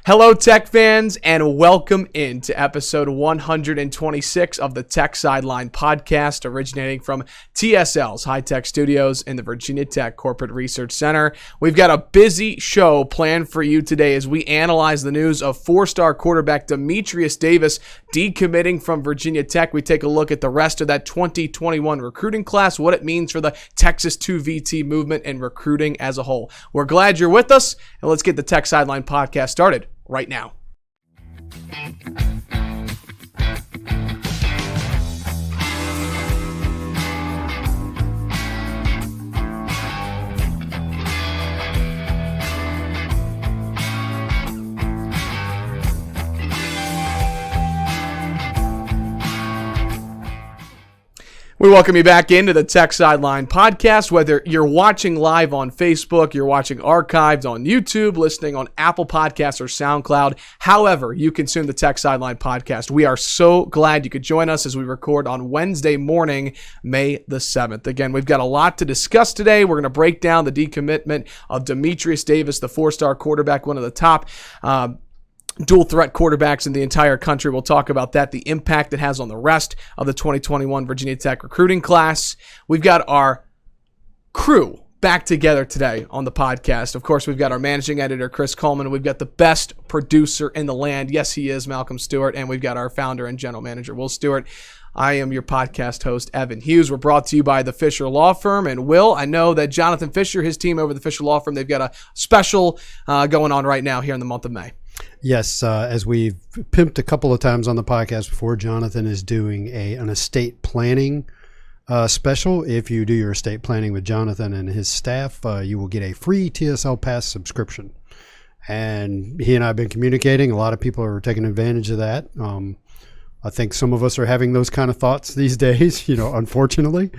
Hello, Tech fans, and welcome into episode 126 of the Tech Sideline Podcast, originating from TSL's High Tech Studios in the Virginia Tech Corporate Research Center. We've got a busy show planned for you today as we analyze the news of four-star quarterback Dematrius Davis decommitting from Virginia Tech. We take a look at the rest of that 2021 recruiting class, what it means for the Texas 2VT movement and recruiting as a whole. We're glad you're with us, and let's get the Tech Sideline Podcast started right now. We welcome you back into the Tech Sideline Podcast. Whether you're watching live on Facebook, you're watching archived on YouTube, listening on Apple Podcasts or SoundCloud, however you consume the Tech Sideline Podcast, we are so glad you could join us as we record on Wednesday morning, May the 7th. Again, we've got a lot to discuss today. We're going to break down the decommitment of Dematrius Davis, the four-star quarterback, one of the top dual threat quarterbacks in the entire country. We'll talk about that, the impact it has on the rest of the 2021 Virginia Tech recruiting class. We've got our crew back together today on the podcast. Of course, we've got our managing editor, Chris Coleman. We've got the best producer in the land. Yes, he is, Malcolm Stewart. And we've got our founder and general manager, Will Stewart. I am your podcast host, Evan Hughes. We're brought to you by the Fisher Law Firm. And Will, I know that Jonathan Fisher, his team over the Fisher Law Firm, they've got a special going on right now here in the month of May. Yes, as we've pimped a couple of times on the podcast before, Jonathan is doing an estate planning special. If you do your estate planning with Jonathan and his staff, you will get a free TSL Pass subscription. And he and I have been communicating. A lot of people are taking advantage of that. I think some of us are having those kind of thoughts these days, unfortunately.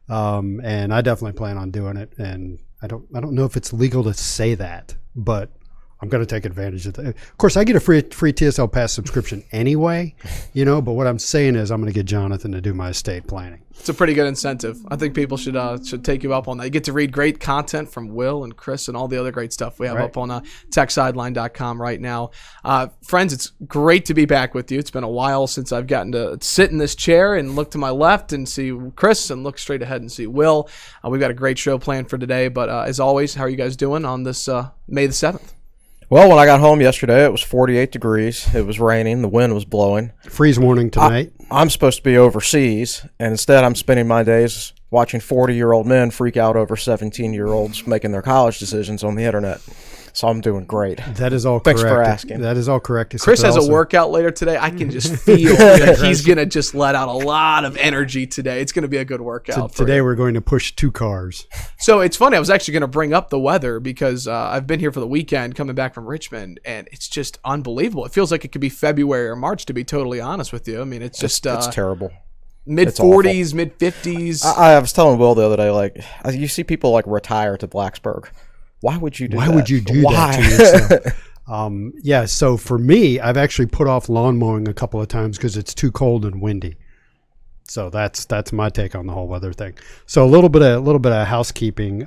And I definitely plan on doing it. And I don't know if it's legal to say that, but I'm going to take advantage of that. Of course, I get a free TSL Pass subscription anyway, but what I'm saying is I'm going to get Jonathan to do my estate planning. It's a pretty good incentive. I think people should take you up on that. You get to read great content from Will and Chris and all the other great stuff we have up on techsideline.com right now. Friends, it's great to be back with you. It's been a while since I've gotten to sit in this chair and look to my left and see Chris and look straight ahead and see Will. We've got a great show planned for today, but as always, how are you guys doing on this May the 7th? Well, when I got home yesterday, it was 48 degrees. It was raining. The wind was blowing. Freeze warning tonight. I'm supposed to be overseas, and instead I'm spending my days watching 40-year-old men freak out over 17-year-olds making their college decisions on the internet. So I'm doing great. That is all correct. Thanks for asking. That is all correct. Chris has a workout later today. I can just feel that he's going to just let out a lot of energy today. It's going to be a good workout. Today we're going to push 2 cars. So it's funny. I was actually going to bring up the weather because I've been here for the weekend coming back from Richmond, and it's just unbelievable. It feels like it could be February or March, to be totally honest with you. I mean, it's just it's terrible. Mid-40s, mid-50s. I was telling Will the other day, you see people retire to Blacksburg. Why would you do that? Why would you do that to yourself? So for me, I've actually put off lawn mowing a couple of times because it's too cold and windy. So that's my take on the whole weather thing. So a little bit of housekeeping.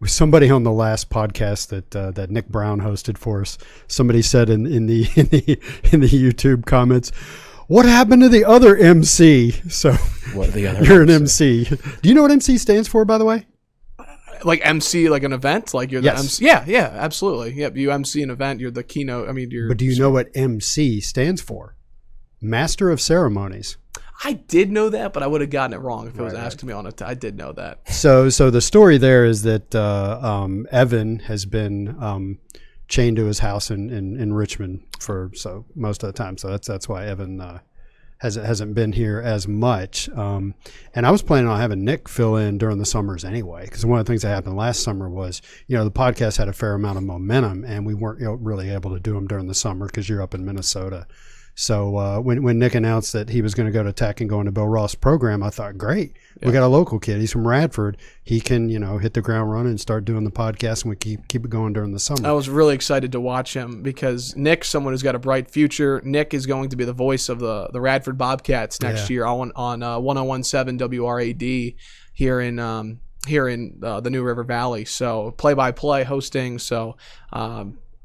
With somebody on the last podcast that Nick Brown hosted for us, somebody said in the YouTube comments, "What happened to the other MC?" So what the other? You're an MC. Do you know what MC stands for, by the way? Like MC, like an event? Like you're the MC? Yeah, absolutely. Yep, you MC an event, you're the keynote. But do you know what MC stands for? Master of Ceremonies. I did know that, but I would have gotten it wrong if it was asked me on it. I did know that. So the story there is that Evan has been chained to his house in Richmond for most of the time. So that's why Evan hasn't been here as much. And I was planning on having Nick fill in during the summers anyway, because one of the things that happened last summer was, the podcast had a fair amount of momentum, and we weren't really able to do them during the summer because you're up in Minnesota. So when Nick announced that he was going to go to Tech and go into Bill Ross' program, I thought, great. Yeah. We got a local kid. He's from Radford. He can, hit the ground running and start doing the podcast, and we keep it going during the summer. I was really excited to watch him because Nick's someone who's got a bright future. Nick is going to be the voice of the Radford Bobcats next year on 1017 WRAD here in the New River Valley. So play-by-play hosting. So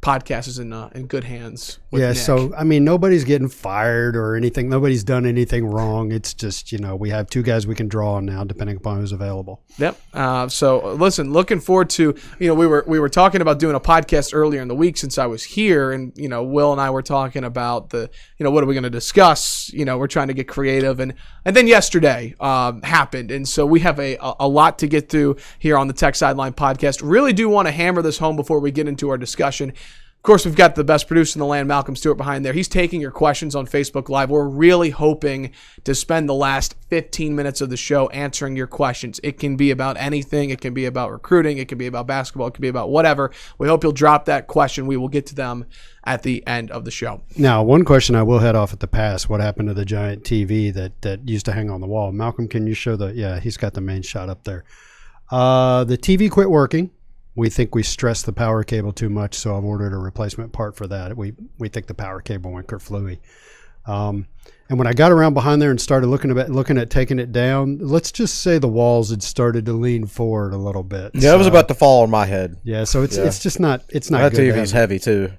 podcast is in good hands with Yeah, Nick. so, I mean, nobody's getting fired or anything. Nobody's done anything wrong. It's just, we have two guys we can draw on now, depending upon who's available. Yep. So listen, looking forward to, we were talking about doing a podcast earlier in the week since I was here, and Will and I were talking about the what are we going to discuss? We're trying to get creative, and then yesterday happened, and so we have a lot to get through here on the Tech Sideline podcast. Really do want to hammer this home before we get into our discussion. Of course, we've got the best producer in the land, Malcolm Stewart, behind there. He's taking your questions on Facebook Live. We're really hoping to spend the last 15 minutes of the show answering your questions. It can be about anything. It can be about recruiting. It can be about basketball. It can be about whatever. We hope you'll drop that question. We will get to them at the end of the show. Now, one question I will head off at the pass. What happened to the giant TV that used to hang on the wall? Malcolm, can you show he's got the main shot up there. The TV quit working. We think we stressed the power cable too much, so I've ordered a replacement part for that. We think the power cable went kerflooey. And when I got around behind there and started looking at taking it down, let's just say the walls had started to lean forward a little bit. Yeah, it was about to fall on my head. Yeah, so it's just not that good. TV's heavy too.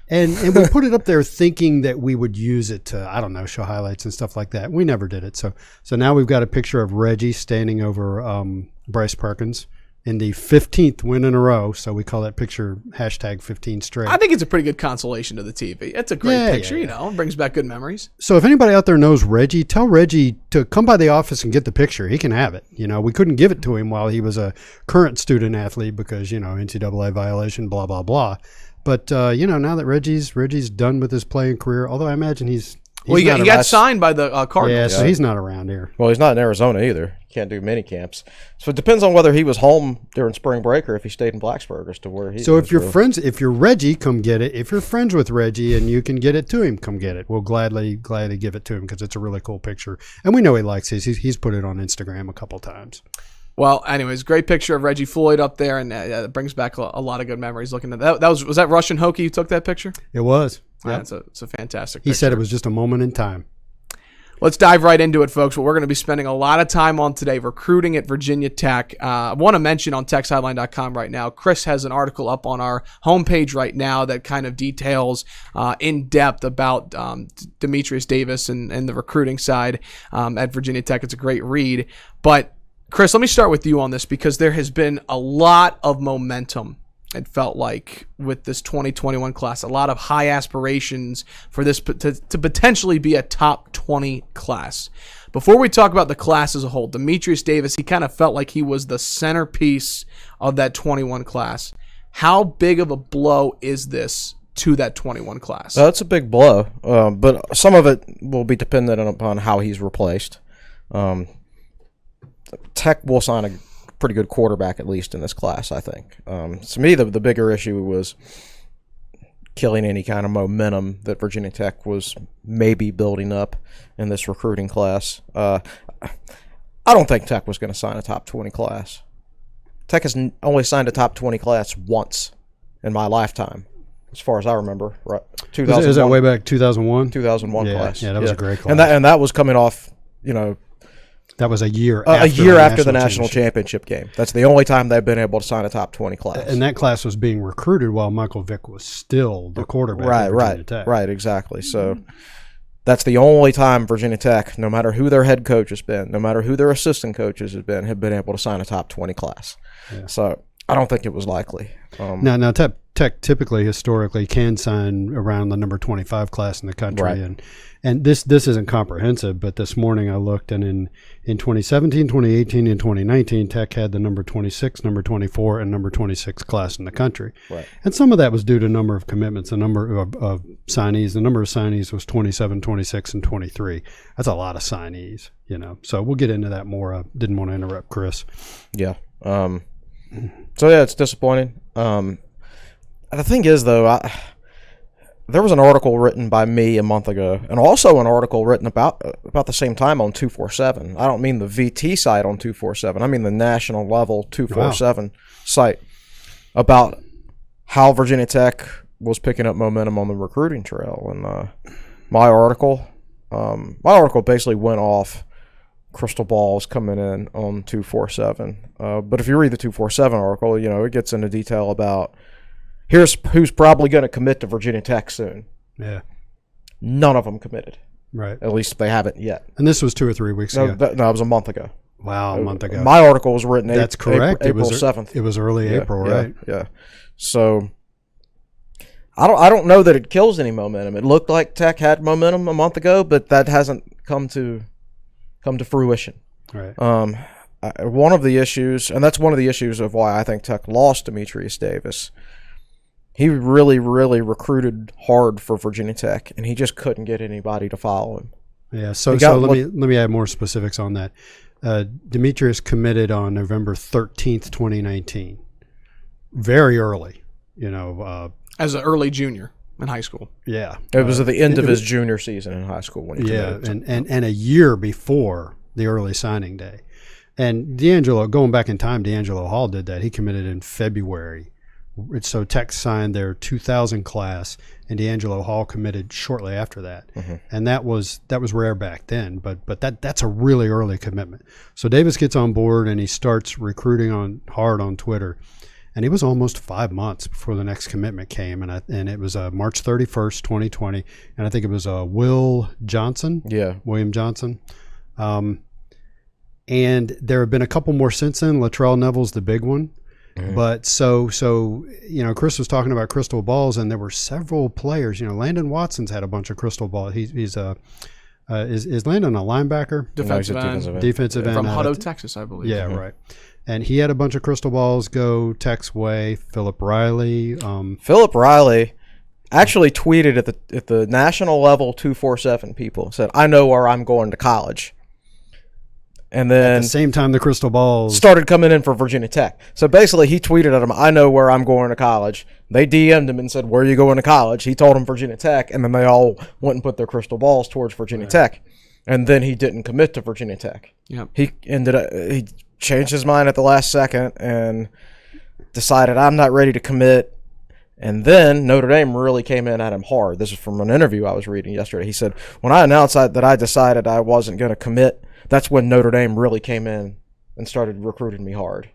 And we put it up there thinking that we would use it to, I don't know, show highlights and stuff like that. We never did it. So now we've got a picture of Reggie standing over Bryce Perkins in the 15th win in a row. So we call that picture #15 straight. I think it's a pretty good consolation to the TV. It's a great picture, It brings back good memories. So if anybody out there knows Reggie, tell Reggie to come by the office and get the picture. He can have it. We couldn't give it to him while he was a current student athlete because, NCAA violation, blah, blah, blah. But, now that Reggie's done with his playing career, although I imagine he got signed by the Cardinals. Yeah, so he's not around here. Well, he's not in Arizona either. Can't do mini camps. So it depends on whether he was home during spring break or if he stayed in Blacksburg as to where he. So if you're Reggie, come get it. If you're friends with Reggie and you can get it to him, come get it. We'll gladly give it to him because it's a really cool picture, and we know he likes his. He's put it on Instagram a couple times. Well, anyways, great picture of Reggie Floyd up there, and it brings back a lot of good memories looking at that. Was that Russian Hokie who took that picture? It was. Yeah, it's a fantastic picture. He said it was just a moment in time. Let's dive right into it, folks. What we're going to be spending a lot of time on today, recruiting at Virginia Tech. I want to mention on techsideline.com right now, Chris has an article up on our homepage right now that kind of details in depth about Demetrius Davis and the recruiting side at Virginia Tech. It's a great read. But, Chris, let me start with you on this because there has been a lot of momentum, it felt like, with this 2021 class. A lot of high aspirations for this to potentially be a top 20 class. Before we talk about the class as a whole, Demetrius Davis, he kind of felt like he was the centerpiece of that 21 class. How big of a blow is this to that 21 class? That's a big blow, but some of it will be dependent upon how he's replaced. Tech will sign a pretty good quarterback, at least in this class, I think. To me, the bigger issue was killing any kind of momentum that Virginia Tech was maybe building up in this recruiting class. I don't think Tech was going to sign a top 20 class. Tech has only signed a top 20 class once in my lifetime, as far as I remember. Right? Is that way back 2001? 2001 class. Yeah, that was a great class. And that was coming off, that was a year after the national championship game. That's the only time they've been able to sign a top 20 class. And that class was being recruited while Michael Vick was still the quarterback at Virginia Tech. Right, exactly. So that's the only time Virginia Tech, no matter who their head coach has been, no matter who their assistant coaches have been able to sign a top 20 class. Yeah. So I don't think it was likely. Now Tech typically, historically, can sign around the number 25 class in the country. Right. And this isn't comprehensive, but this morning I looked, and in 2017, 2018, and 2019, Tech had the number 26, number 24, and number 26 class in the country. Right. And some of that was due to number of commitments, the number of signees. The number of signees was 27, 26, and 23. That's a lot of signees, So we'll get into that more. I didn't want to interrupt Chris. Yeah. So, yeah, it's disappointing. The thing is, though, there was an article written by me a month ago, and also an article written about the same time on 247. I don't mean the VT site on 247. I mean the national level 247 site, about how Virginia Tech was picking up momentum on the recruiting trail. And my article basically went off crystal balls coming in on 247. But if you read the 247 article, it gets into detail about here's who's probably going to commit to Virginia Tech soon. Yeah. None of them committed. Right. At least they haven't yet. And this was 2 or 3 weeks ago. No, it was a month ago. Wow, a month ago. My article was written That's correct. April 7th. It was early April, right? Yeah. So I don't know that it kills any momentum. It looked like Tech had momentum a month ago, but that hasn't come to fruition. Right. One of the issues, and that's one of the issues of why I think Tech lost Demetrius Davis. He really, really recruited hard for Virginia Tech, and he just couldn't get anybody to follow him. Yeah. So let me add more specifics on that. Demetrius committed on November 13th, 2019. Very early, as an early junior in high school. Yeah. It was at the end of his junior season in high school when he committed. And a year before the early signing day. And going back in time, D'Angelo Hall did that. He committed in February. So Tech signed their 2000 class, and D'Angelo Hall committed shortly after that. Mm-hmm. And that was rare back then, but that's a really early commitment. So Davis gets on board, and he starts recruiting hard on Twitter. And it was almost 5 months before the next commitment came, and it was March 31st, 2020, and I think it was William Johnson. And there have been a couple more since then. Latrell Neville's the big one. Mm-hmm. But so Chris was talking about crystal balls, and there were several players. Landon Watson's had a bunch of crystal balls. Is Landon a linebacker? Defensive end from Hutto, Texas, I believe. Yeah, mm-hmm. Right. And he had a bunch of crystal balls go Tech's way. Philip Riley actually tweeted at the national level 247 people, said, "I know where I'm going to college." And then at the same time, the crystal balls started coming in for Virginia Tech. So basically, he tweeted at him, "I know where I'm going to college." They DM'd him and said, "Where are you going to college?" He told them Virginia Tech, and then they all went and put their crystal balls towards Virginia Tech. And then he didn't commit to Virginia Tech. Yep. He changed his mind at the last second and decided, "I'm not ready to commit." And then Notre Dame really came in at him hard. This is from an interview I was reading yesterday. He said, "When I announced that I decided I wasn't going to commit, that's when Notre Dame really came in and started recruiting me hard."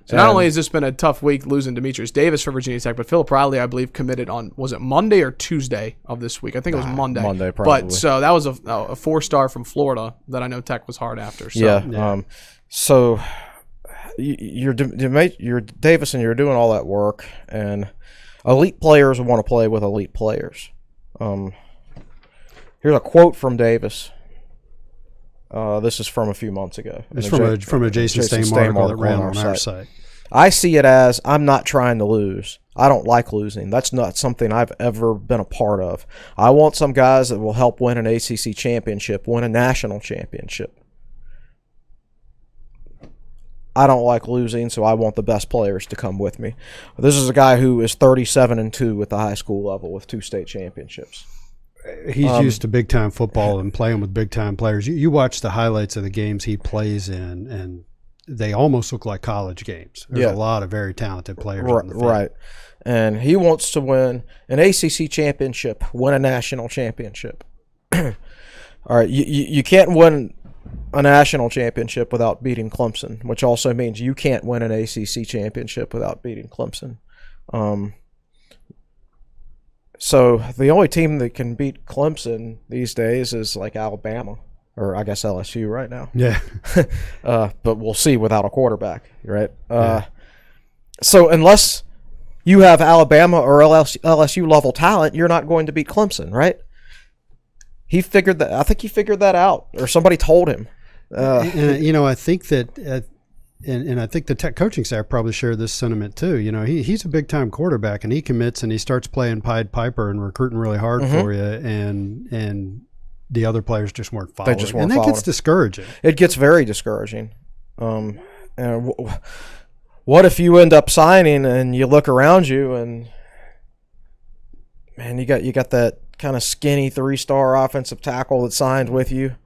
So not only has this been a tough week losing Demetrius Davis for Virginia Tech, but Philip Riley, I believe, committed on, was it Monday or Tuesday of this week? I think it was Monday. Monday, probably. But so that was a 4-star from Florida that I know Tech was hard after. So. Yeah. So you're Davis, and you're doing all that work, and elite players want to play with elite players. Here's a quote from Davis. This is from a few months ago. It's from a Jason Stam article that ran on our site. "I see it as, I'm not trying to lose. I don't like losing. That's not something I've ever been a part of. I want some guys that will help win an ACC championship, win a national championship. I don't like losing, so I want the best players to come with me." This is a guy who is 37-2 at the high school level with 2 state championships. He's used to big-time football and playing with big-time players. You watch the highlights of the games he plays in, and they almost look like college games. There's a lot of very talented players on the field. Right. And he wants to win an ACC championship, win a national championship. All right, you can't win a national championship without beating Clemson, which also means you can't win an ACC championship without beating Clemson. So the only team that can beat Clemson these days is like Alabama, or I guess LSU right now. Yeah. But we'll see without a quarterback, right? So unless you have Alabama or LSU level talent, you're not going to beat Clemson, right? He figured that. I think he figured that out, or somebody told him. I think that. And I think the Tech coaching staff probably share this sentiment too. He's a big-time quarterback, and he commits and he starts playing Pied Piper and recruiting really hard for you, and the other players just weren't following. And that gets discouraging. It gets very discouraging. And what if you end up signing and you look around you and, man, you got that kind of skinny 3-star offensive tackle that signed with you.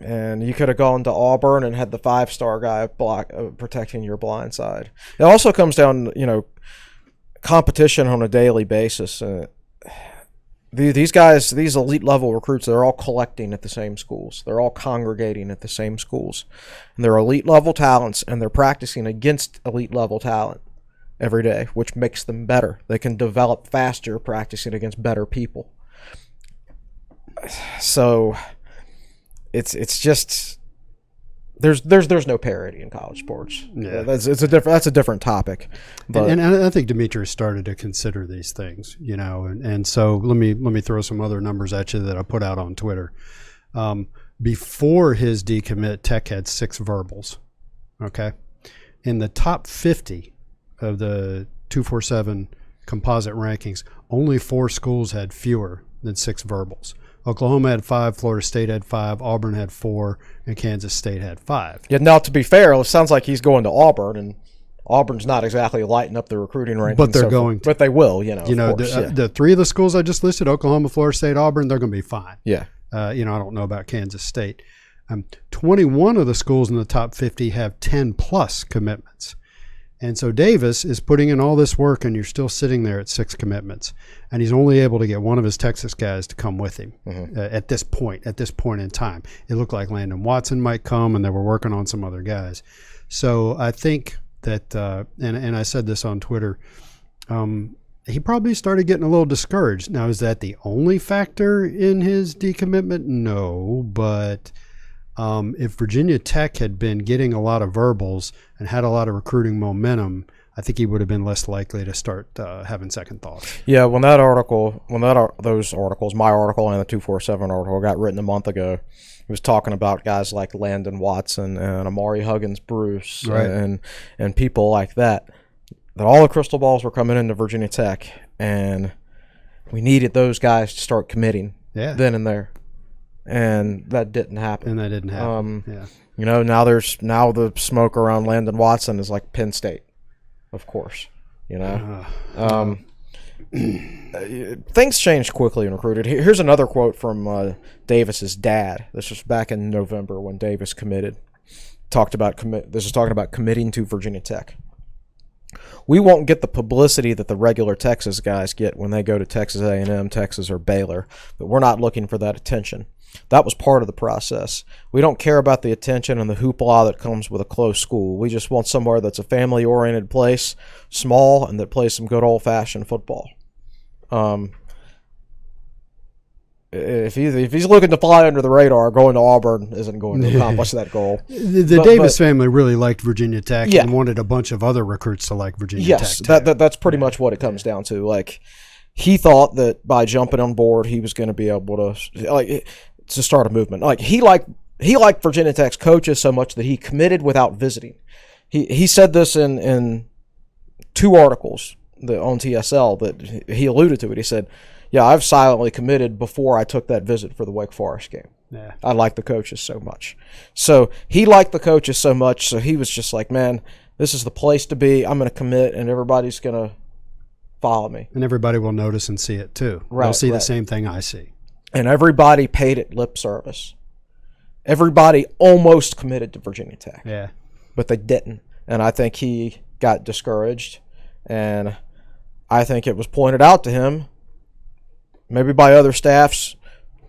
And you could have gone to Auburn and had the 5-star guy protecting your blind side. It also comes down, competition on a daily basis. These guys, these elite level recruits, they're all collecting at the same schools. They're all congregating at the same schools. And they're elite level talents, and they're practicing against elite level talent. every day, which makes them better. They can develop faster practicing against better people. So it's just there's no parity in college sports. Yeah, that's a different topic. But and I think Demetrius started to consider these things, and so let me throw some other numbers at you that I put out on Twitter. Before his decommit, Tech had 6 verbals. Okay, in the top 50 of the 247 composite rankings, only 4 schools had fewer than 6 verbals. Oklahoma had 5, Florida State had 5, Auburn had 4, and Kansas State had 5. Yeah, now to be fair, it sounds like he's going to Auburn, and Auburn's not exactly lighting up the recruiting rankings. But they're going to. But they will, The 3 of the schools I just listed, Oklahoma, Florida State, Auburn, they're going to be fine. Yeah. I don't know about Kansas State. 21 of the schools in the top 50 have 10-plus commitments. And so Davis is putting in all this work, and you're still sitting there at 6 commitments. And he's only able to get one of his Texas guys to come with him at this point in time. It looked like Landon Watson might come, and they were working on some other guys. So I think that, and I said this on Twitter, he probably started getting a little discouraged. Now, is that the only factor in his decommitment? No, but if Virginia Tech had been getting a lot of verbals and had a lot of recruiting momentum, I think he would have been less likely to start having second thoughts. Yeah, those articles, my article and the 247 article got written a month ago, it was talking about guys like Landon Watson and Amari Huggins-Bruce, right, and people like that all the crystal balls were coming into Virginia Tech, and we needed those guys to start committing then and there. And that didn't happen. Now the smoke around Landon Watson is like Penn State, of course. Things changed quickly in recruiting. Here's another quote from Davis's dad. This was back in November when Davis committed. This is talking about committing to Virginia Tech. We won't get the publicity that the regular Texas guys get when they go to Texas A&M, Texas, or Baylor, but we're not looking for that attention. That was part of the process. We don't care about the attention and the hoopla that comes with a close school. We just want somewhere that's a family-oriented place, small, and that plays some good old-fashioned football. If he's looking to fly under the radar, going to Auburn isn't going to accomplish that goal. The Davis family really liked Virginia Tech and wanted a bunch of other recruits to like Virginia Tech. Yes, that's pretty much what it comes down to. Like, he thought that by jumping on board, he was going to be able to start a movement. Like, he liked Virginia Tech's coaches so much that he committed without visiting. He said this in 2 articles on TSL that he alluded to it. He said, yeah, I've silently committed before I took that visit for the Wake Forest game. Yeah. I like the coaches so much. So he liked the coaches so much, so he was just like, man, this is the place to be. I'm going to commit, and everybody's going to follow me. And everybody will notice and see it too. Right, They'll see the same thing I see. And everybody paid it lip service. Everybody almost committed to Virginia Tech. Yeah. But they didn't. And I think he got discouraged. And I think it was pointed out to him, maybe by other staffs,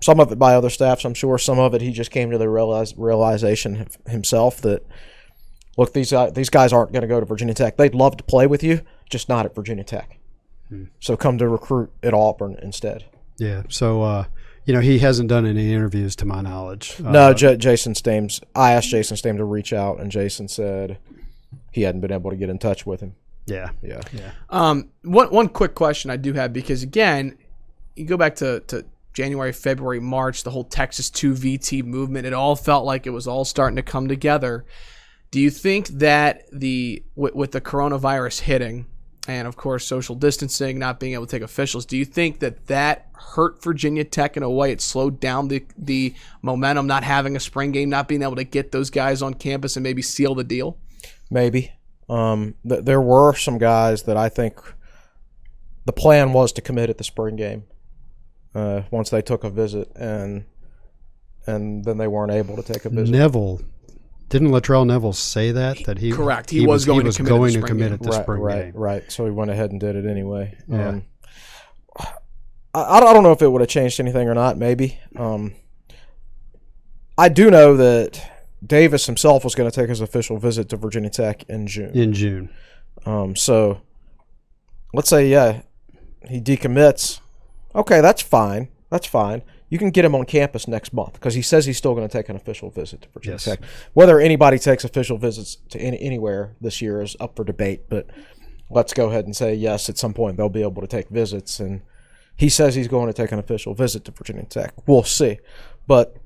some of it by other staffs, I'm sure. Some of it he just came to the realization himself that, look, these guys aren't going to go to Virginia Tech. They'd love to play with you, just not at Virginia Tech. So come to recruit at Auburn instead. Yeah. So, he hasn't done any interviews to my knowledge. No, Jason Stames. I asked Jason Stames to reach out, and Jason said he hadn't been able to get in touch with him. Yeah. One quick question I do have, because, again, you go back to January, February, March, the whole Texas 2 VT movement, it all felt like it was all starting to come together. Do you think that with the coronavirus hitting, and of course social distancing, not being able to take officials, do you think that hurt Virginia Tech in a way? It slowed down the momentum, not having a spring game, not being able to get those guys on campus and maybe seal the deal? Maybe. There were some guys that I think the plan was to commit at the spring game once they took a visit, and then they weren't able to take a visit. Didn't Latrell Neville say that he correct? He was going to commit at the spring game. Right. So he went ahead and did it anyway. Yeah. I don't know if it would have changed anything or not. Maybe. I do know that Davis himself was going to take his official visit to Virginia Tech in June. So let's say, he decommits. Okay, that's fine. You can get him on campus next month because he says he's still going to take an official visit to Virginia Tech. Whether anybody takes official visits to anywhere this year is up for debate, but let's go ahead and say yes, at some point they'll be able to take visits. And he says he's going to take an official visit to Virginia Tech. We'll see. But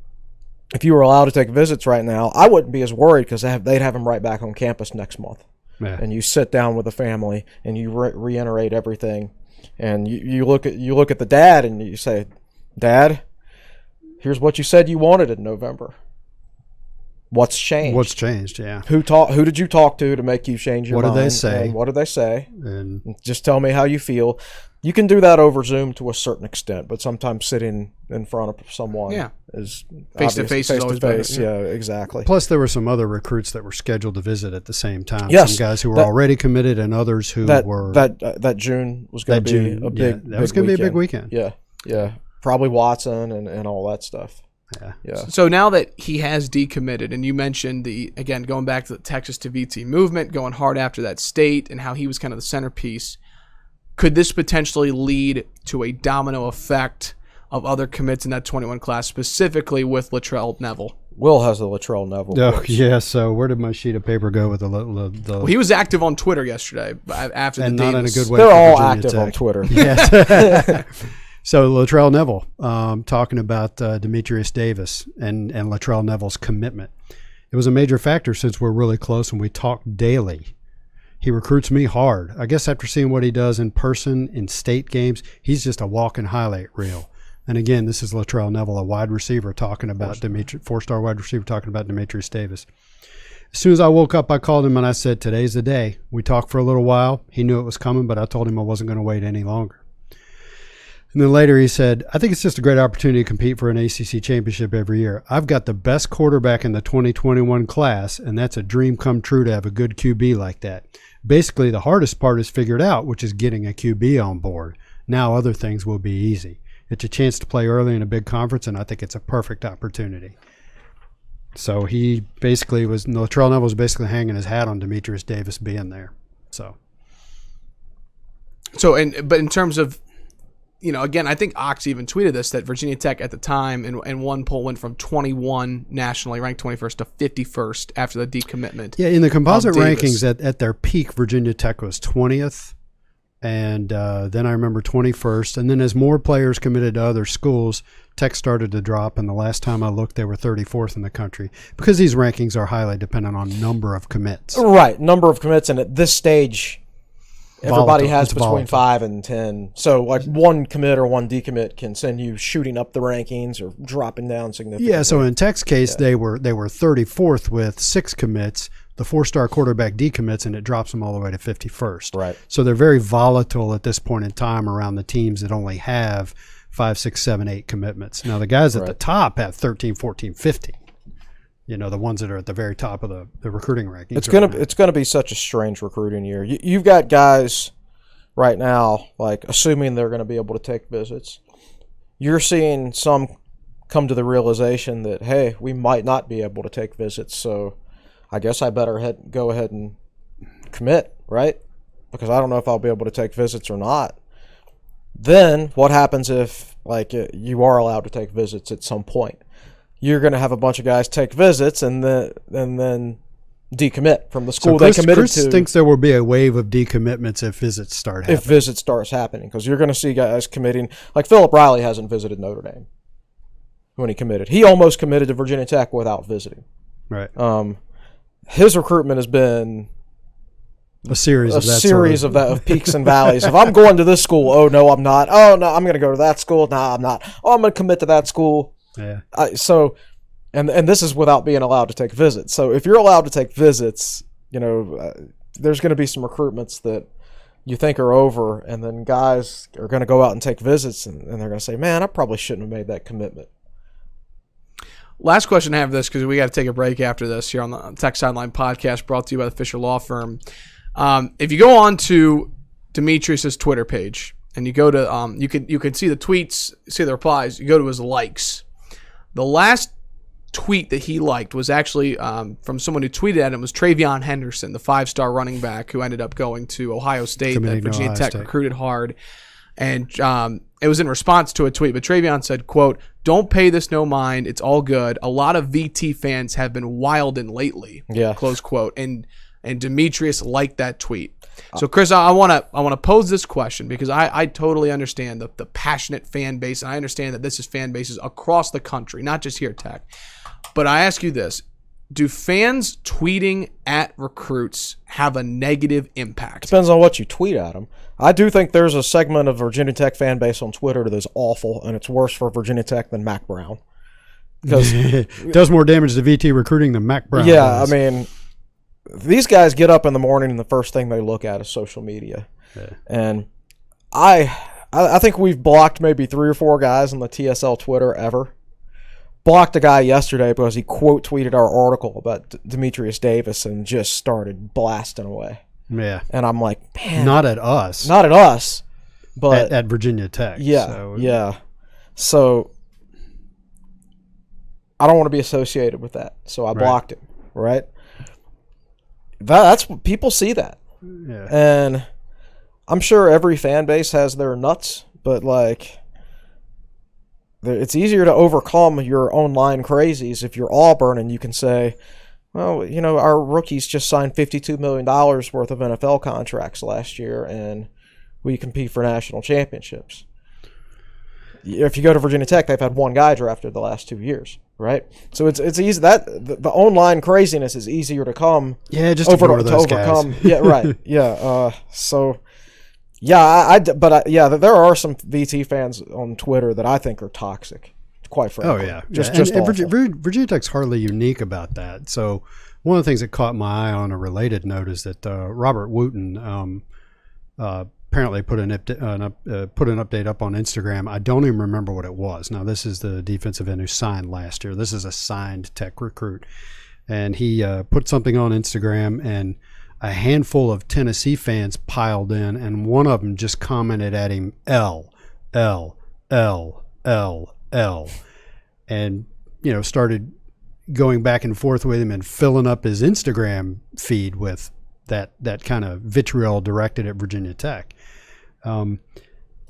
if you were allowed to take visits right now, I wouldn't be as worried because they'd have him right back on campus next month. Yeah. And you sit down with the family and you reiterate everything. And you look at the dad and you say, Dad, here's what you said you wanted in November. What's changed? Yeah. Who did you talk to make you change your mind? What did they say? And just tell me how you feel. You can do that over Zoom to a certain extent, but sometimes sitting in front of someone is face to face. Yeah, exactly. Plus, there were some other recruits that were scheduled to visit at the same time. Yes, some guys who were already committed, and others who were that June was going to be a big. That was going to be a big weekend. Yeah. Probably Watson and all that stuff. Yeah. So now that he has decommitted, and you mentioned going back to the Texas to VT movement, going hard after that state, and how he was kind of the centerpiece. Could this potentially lead to a domino effect of other commits in that 21 class, specifically with Latrell Neville? Will has the Latrell Neville. Oh, yeah. So where did my sheet of paper go with the Well, he was active on Twitter yesterday after and the not Davis. in a good way. They're all active on Twitter. Yes. So Latrell Neville, talking about Demetrius Davis and Latrell Neville's commitment. It was a major factor since we're really close and we talk daily. He recruits me hard. I guess after seeing what he does in person in state games, he's just a walking highlight reel. And again, this is Latrell Neville, a wide receiver talking about four-star wide receiver talking about Demetrius Davis. As soon as I woke up, I called him and I said, today's the day. We talked for a little while. He knew it was coming, but I told him I wasn't going to wait any longer. And then later he said, I think it's just a great opportunity to compete for an ACC championship every year. I've got the best quarterback in the 2021 class, and that's a dream come true to have a good QB like that. Basically, the hardest part is figured out, which is getting a QB on board. Now other things will be easy. It's a chance to play early in a big conference, and I think it's a perfect opportunity. So Latrell Neville was basically hanging his hat on Demetrius Davis being there. But in terms of, again, I think Ox even tweeted this, that Virginia Tech at the time in one poll went from 21 nationally, ranked 21st, to 51st after the decommitment. Yeah, in the composite rankings at their peak, Virginia Tech was 20th. And then I remember 21st. And then as more players committed to other schools, Tech started to drop. And the last time I looked, they were 34th in the country. Because these rankings are highly dependent on number of commits. Right, number of commits. And at this stage, everybody has between 5 and 10. So like one commit or one decommit can send you shooting up the rankings or dropping down significantly. Yeah, so in Tech's case, they were 34th with 6 commits. The 4-star quarterback decommits, and it drops them all the way to 51st. Right. So they're very volatile at this point in time around the teams that only have 5, 6, 7, 8 commitments. Now, the guys at the top have 13, 14, 15. The ones that are at the very top of the recruiting rankings. It's gonna be such a strange recruiting year. You've got guys right now, like, assuming they're going to be able to take visits. You're seeing some come to the realization that, hey, we might not be able to take visits, so I guess I better go ahead and commit, right? Because I don't know if I'll be able to take visits or not. Then what happens if, you are allowed to take visits at some point? You're going to have a bunch of guys take visits and then decommit from the school they committed to. Chris thinks there will be a wave of decommitments if visits start happening. If visits starts happening, because you're going to see guys committing. Like Philip Riley hasn't visited Notre Dame when he committed. He almost committed to Virginia Tech without visiting. Right. His recruitment has been a series of peaks and valleys. If I'm going to this school, oh no, I'm not. Oh no, I'm going to go to that school. No, I'm not. Oh, I'm going to commit to that school. Yeah. And this is without being allowed to take visits. So if you're allowed to take visits, there's going to be some recruitments that you think are over, and then guys are going to go out and take visits, and they're going to say, man, I probably shouldn't have made that commitment. Last question I have this, because we got to take a break after this here on the Tech Sideline Podcast, brought to you by the Fisher Law Firm. If you go on to Demetrius's Twitter page and you go to you can see the tweets, see the replies. You go to his likes. The last tweet that he liked was actually from someone who tweeted at him. Was Travion Henderson, the 5-star running back who ended up going to Ohio State, that Virginia Tech recruited hard. And it was in response to a tweet, but Travion said, quote, "Don't pay this no mind. It's all good. A lot of VT fans have been wildin' lately." Yeah. Close quote. And Demetrius liked that tweet. So, Chris, I want to pose this question because I totally understand the passionate fan base, and I understand that this is fan bases across the country, not just here at Tech. But I ask you this. Do fans tweeting at recruits have a negative impact? Depends on what you tweet at them. I do think there's a segment of Virginia Tech fan base on Twitter that is awful, and it's worse for Virginia Tech than Mac Brown. Because does more damage to VT recruiting than Mac Brown. Yeah, does. I mean, these guys get up in the morning and the first thing they look at is social media. Yeah. And I think we've blocked maybe 3 or 4 guys on the TSL Twitter ever. Blocked a guy yesterday because he quote tweeted our article about Dematrius Davis and just started blasting away. Yeah. And I'm like, man. Not at us. Not at us. But at Virginia Tech. Yeah. Yeah. So I don't want to be associated with that. So I blocked him. Right? That's people see that. Yeah. And I'm sure every fan base has their nuts, but like it's easier to overcome your online crazies if you're Auburn and you can say, well, you know, our rookies just signed $52 million worth of NFL contracts last year and we compete for national championships. If you go to Virginia Tech, they've had 1 guy drafted the last 2 years, right? So it's easy that the online craziness is easier to come. Yeah, just to overcome. Yeah, right. Yeah. So. Yeah, there are some VT fans on Twitter that I think are toxic, quite frankly. Oh, yeah. Just and Virginia Tech's hardly unique about that. So one of the things that caught my eye on a related note is that Robert Wooten apparently put an update up on Instagram. I don't even remember what it was. Now, this is the defensive end who signed last year. This is a signed Tech recruit. And he put something on Instagram, and a handful of Tennessee fans piled in, and one of them just commented at him, L, L, L, L, L, and, you know, started going back and forth with him and filling up his Instagram feed with that kind of vitriol directed at Virginia Tech. I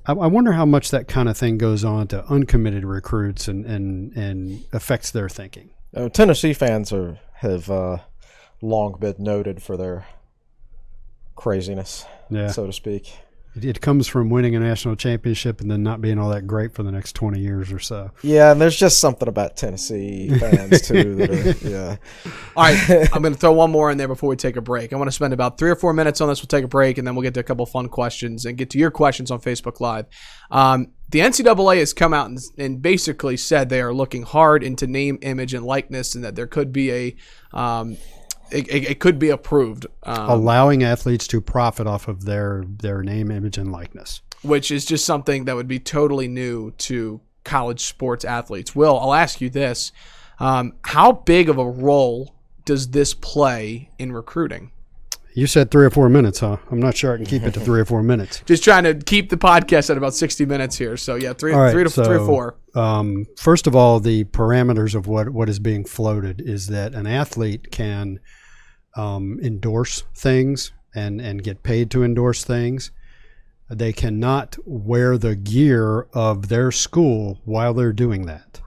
wonder how much that kind of thing goes on to uncommitted recruits and affects their thinking. Tennessee fans have long been noted for their craziness, so to speak. It comes from winning a national championship and then not being all that great for the next 20 years or so. Yeah, and there's just something about Tennessee fans, too. Yeah. All right, I'm going to throw one more in there before we take a break. I want to spend about 3 or 4 minutes on this. We'll take a break, and then we'll get to a couple fun questions and get to your questions on Facebook Live. The NCAA has come out and basically said they are looking hard into name, image, and likeness, and that there could be it could be approved. Allowing athletes to profit off of their name, image, and likeness. Which is just something that would be totally new to college sports athletes. Will, I'll ask you this. How big of a role does this play in recruiting? You said 3 or 4 minutes, huh? I'm not sure I can keep it to 3 or 4 minutes. Just trying to keep the podcast at about 60 minutes here. So, yeah, three or 4. First of all, the parameters of what is being floated is that an athlete can endorse things and get paid to endorse things. They cannot wear the gear of their school while they're doing that.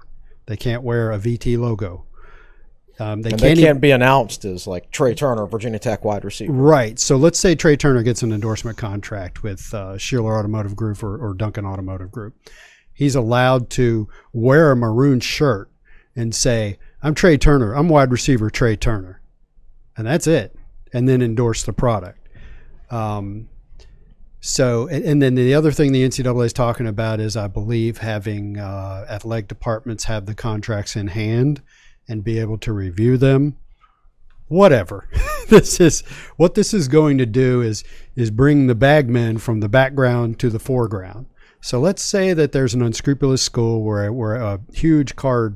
They can't wear a VT logo. They can't be announced as like Trey Turner, Virginia Tech wide receiver. Right. So let's say Trey Turner gets an endorsement contract with Shearer Automotive Group or Duncan Automotive Group. He's allowed to wear a maroon shirt and say, I'm Trey Turner. I'm wide receiver Trey Turner. And that's it. And then endorse the product. So, and then the other thing the NCAA is talking about is, I believe, having athletic departments have the contracts in hand and be able to review them. Whatever. This is going to do is bring the bagmen from the background to the foreground. So let's say that there's an unscrupulous school where a huge car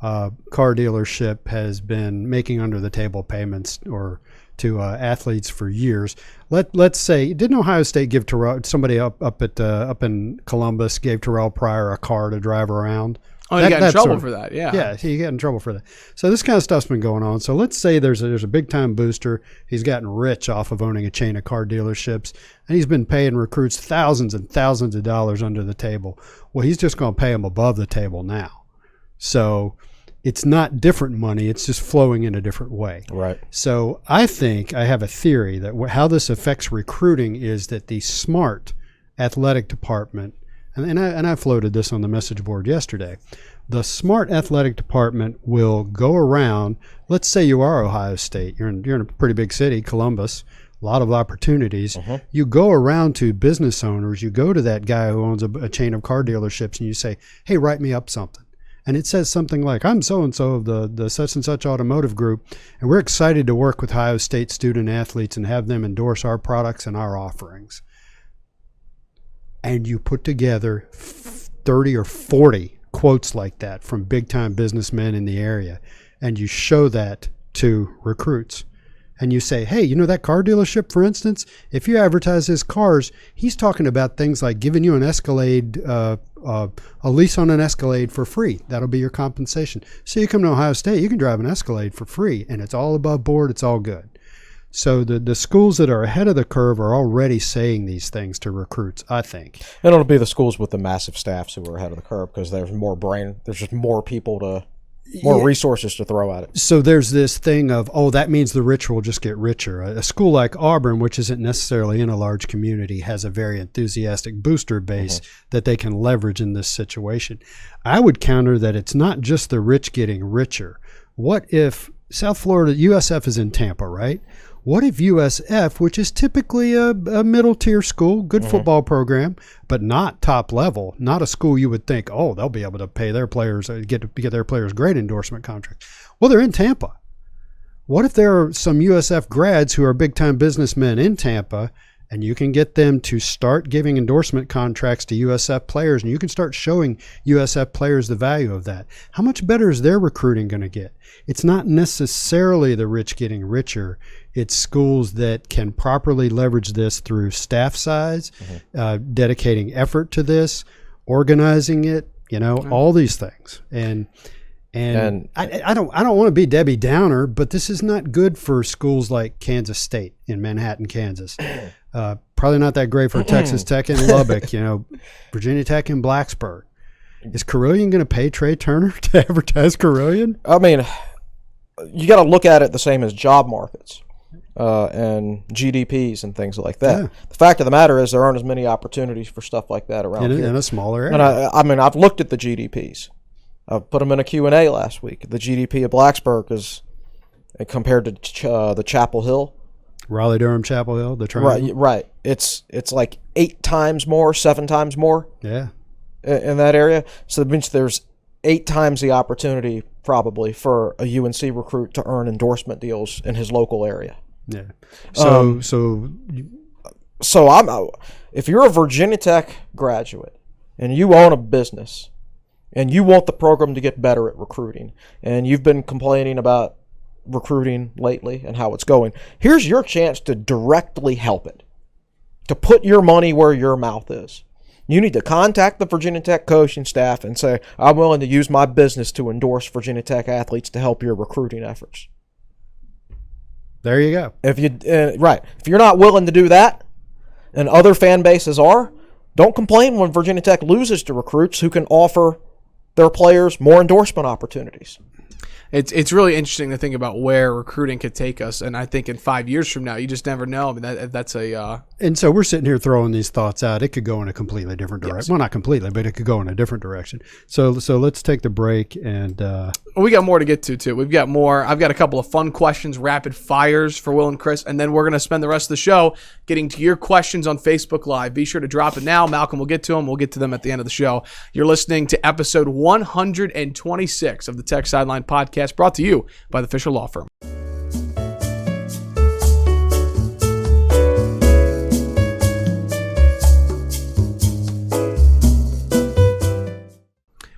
dealership has been making under the table payments to athletes for years. Let's say, didn't Ohio State give somebody up in Columbus gave Terrell Pryor a car to drive around? Oh, you got in trouble for that, yeah. Yeah, you get in trouble for that. So this kind of stuff's been going on. So let's say there's a big-time booster. He's gotten rich off of owning a chain of car dealerships, and he's been paying recruits thousands and thousands of dollars under the table. Well, he's just going to pay them above the table now. So it's not different money. It's just flowing in a different way. Right. So I think I have a theory that how this affects recruiting is that the smart athletic department, and I floated this on the message board yesterday, the smart athletic department will go around. Let's say you are Ohio State. You're in a pretty big city, Columbus, a lot of opportunities. You go around to business owners. You go to that guy who owns a chain of car dealerships, and you say, hey, write me up something. And it says something like, I'm so-and-so of the such-and-such automotive group, and we're excited to work with Ohio State student athletes and have them endorse our products and our offerings. And you put together 30 or 40 quotes like that from big-time businessmen in the area, and you show that to recruits. And you say, hey, you know that car dealership, for instance, if you advertise his cars, he's talking about things like giving you an Escalade, a lease on an Escalade for free. That'll be your compensation. So you come to Ohio State, you can drive an Escalade for free, and it's all above board, it's all good. So the schools that are ahead of the curve are already saying these things to recruits, I think. And it'll be the schools with the massive staffs who are ahead of the curve because there's just more people more resources to throw at it. So there's this thing of, that means the rich will just get richer. A school like Auburn, which isn't necessarily in a large community, has a very enthusiastic booster base that they can leverage in this situation. I would counter that it's not just the rich getting richer. What if South Florida, USF is in Tampa, right? What if USF, which is typically a middle-tier school, good football program, but not top level, not a school you would think, they'll be able to pay their players, get their players great endorsement contracts. Well, they're in Tampa. What if there are some USF grads who are big-time businessmen in Tampa, and you can get them to start giving endorsement contracts to USF players, and you can start showing USF players the value of that? How much better is their recruiting going to get? It's not necessarily the rich getting richer. It's schools that can properly leverage this through staff size, dedicating effort to this, organizing it, all these things. And I don't want to be Debbie Downer, but this is not good for schools like Kansas State in Manhattan, Kansas. Probably not that great for Texas Tech and Lubbock, Virginia Tech and Blacksburg. Is Carilion going to pay Trey Turner to advertise Carilion? I mean, you got to look at it the same as job markets and GDPs and things like that. Yeah. The fact of the matter is there aren't as many opportunities for stuff like that around here. In a smaller area. And I've looked at the GDPs. I put them in a Q&A last week. The GDP of Blacksburg is compared to the Chapel Hill. Raleigh-Durham, Chapel Hill, the triangle. Right. It's like 8 times more, 7 times more. Yeah. In that area. So that means there's 8 times the opportunity probably for a UNC recruit to earn endorsement deals in his local area. Yeah. If you're a Virginia Tech graduate and you own a business and you want the program to get better at recruiting and you've been complaining about recruiting lately and how it's going, here's your chance to directly help it, to put your money where your mouth is. You need to contact the Virginia Tech coaching staff and say, I'm willing to use my business to endorse Virginia Tech athletes to help your recruiting efforts. There you go. If you're not willing to do that, and other fan bases are, don't complain when Virginia Tech loses to recruits who can offer their players more endorsement opportunities. It's really interesting to think about where recruiting could take us, and I think in 5 years from now, you just never know. I mean, that's a. And so we're sitting here throwing these thoughts out. It could go in a completely different direction. Yes. Well, not completely, but it could go in a different direction. So let's take the break, and we got more to get to too. We've got more. I've got a couple of fun questions, rapid fires for Will and Chris, and then we're going to spend the rest of the show getting to your questions on Facebook Live. Be sure to drop it now. Malcolm will get to them. We'll get to them at the end of the show. You're listening to episode 126 of the Tech Sideline Podcast, brought to you by the Fisher Law Firm.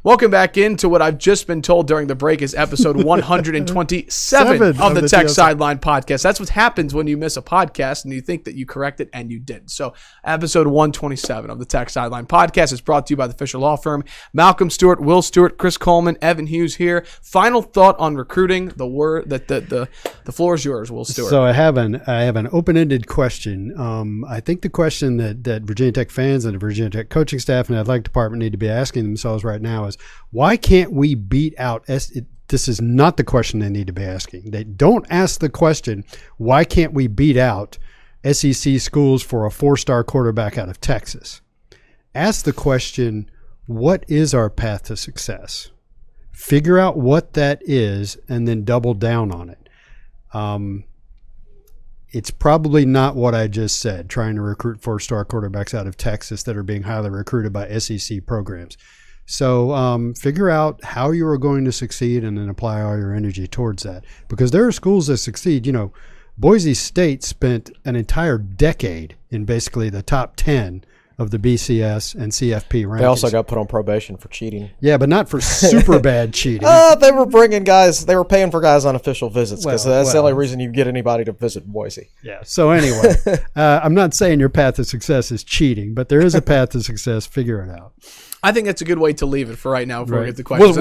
Welcome back into what I've just been told during the break is episode 127 of the Tech Sideline Podcast. That's what happens when you miss a podcast and you think that you correct it and you didn't. So episode 127 of the Tech Sideline Podcast is brought to you by the Fisher Law Firm. Malcolm Stewart, Will Stewart, Chris Coleman, Evan Hughes here. Final thought on recruiting. The floor is yours, Will Stewart. So I have an open-ended question. I think the question that Virginia Tech fans and the Virginia Tech coaching staff and athletic department need to be asking themselves right now is, why can't we beat out this is not the question they need to be asking. They don't ask the question, why can't we beat out SEC schools for a 4-star quarterback out of Texas? Ask the question, what is our path to success? Figure out what that is and then double down on it. It's probably not what I just said, trying to recruit 4-star quarterbacks out of Texas that are being highly recruited by SEC programs. So figure out how you are going to succeed and then apply all your energy towards that. Because there are schools that succeed. You know, Boise State spent an entire decade in basically the top 10 of the BCS and CFP rankings. They also got put on probation for cheating. Yeah, but not for super bad cheating. They were bringing guys. They were paying for guys on official visits because that's the only reason you get anybody to visit Boise. Yeah. So anyway, I'm not saying your path to success is cheating, but there is a path to success. Figure it out. I think that's a good way to leave it for right now before we get the questions.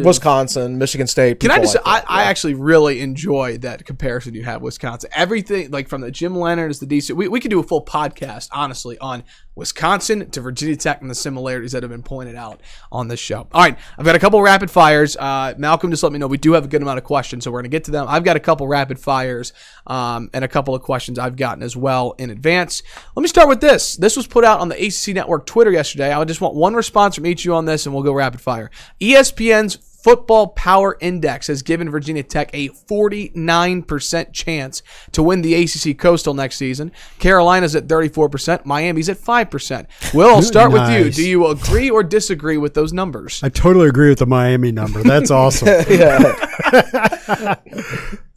Wisconsin, Michigan State. Can I just say, I actually really enjoy that comparison you have, Wisconsin. Everything, like from the Jim Leonards, the DC, we could do a full podcast, honestly, on Wisconsin to Virginia Tech and the similarities that have been pointed out on this show. All right, I've got a couple rapid fires. Malcolm just let me know we do have a good amount of questions, so we're going to get to them. I've got a couple rapid fires and a couple of questions I've gotten as well in advance. Let me start with this. This was put out on the ACC Network Twitter yesterday. I just want one response from each of you on this, and we'll go rapid fire. ESPN's Football Power Index has given Virginia Tech a 49% chance to win the ACC Coastal next season. Carolina's at 34%. Miami's at 5%. Will, I'll start with you. Do you agree or disagree with those numbers? I totally agree with the Miami number. That's awesome.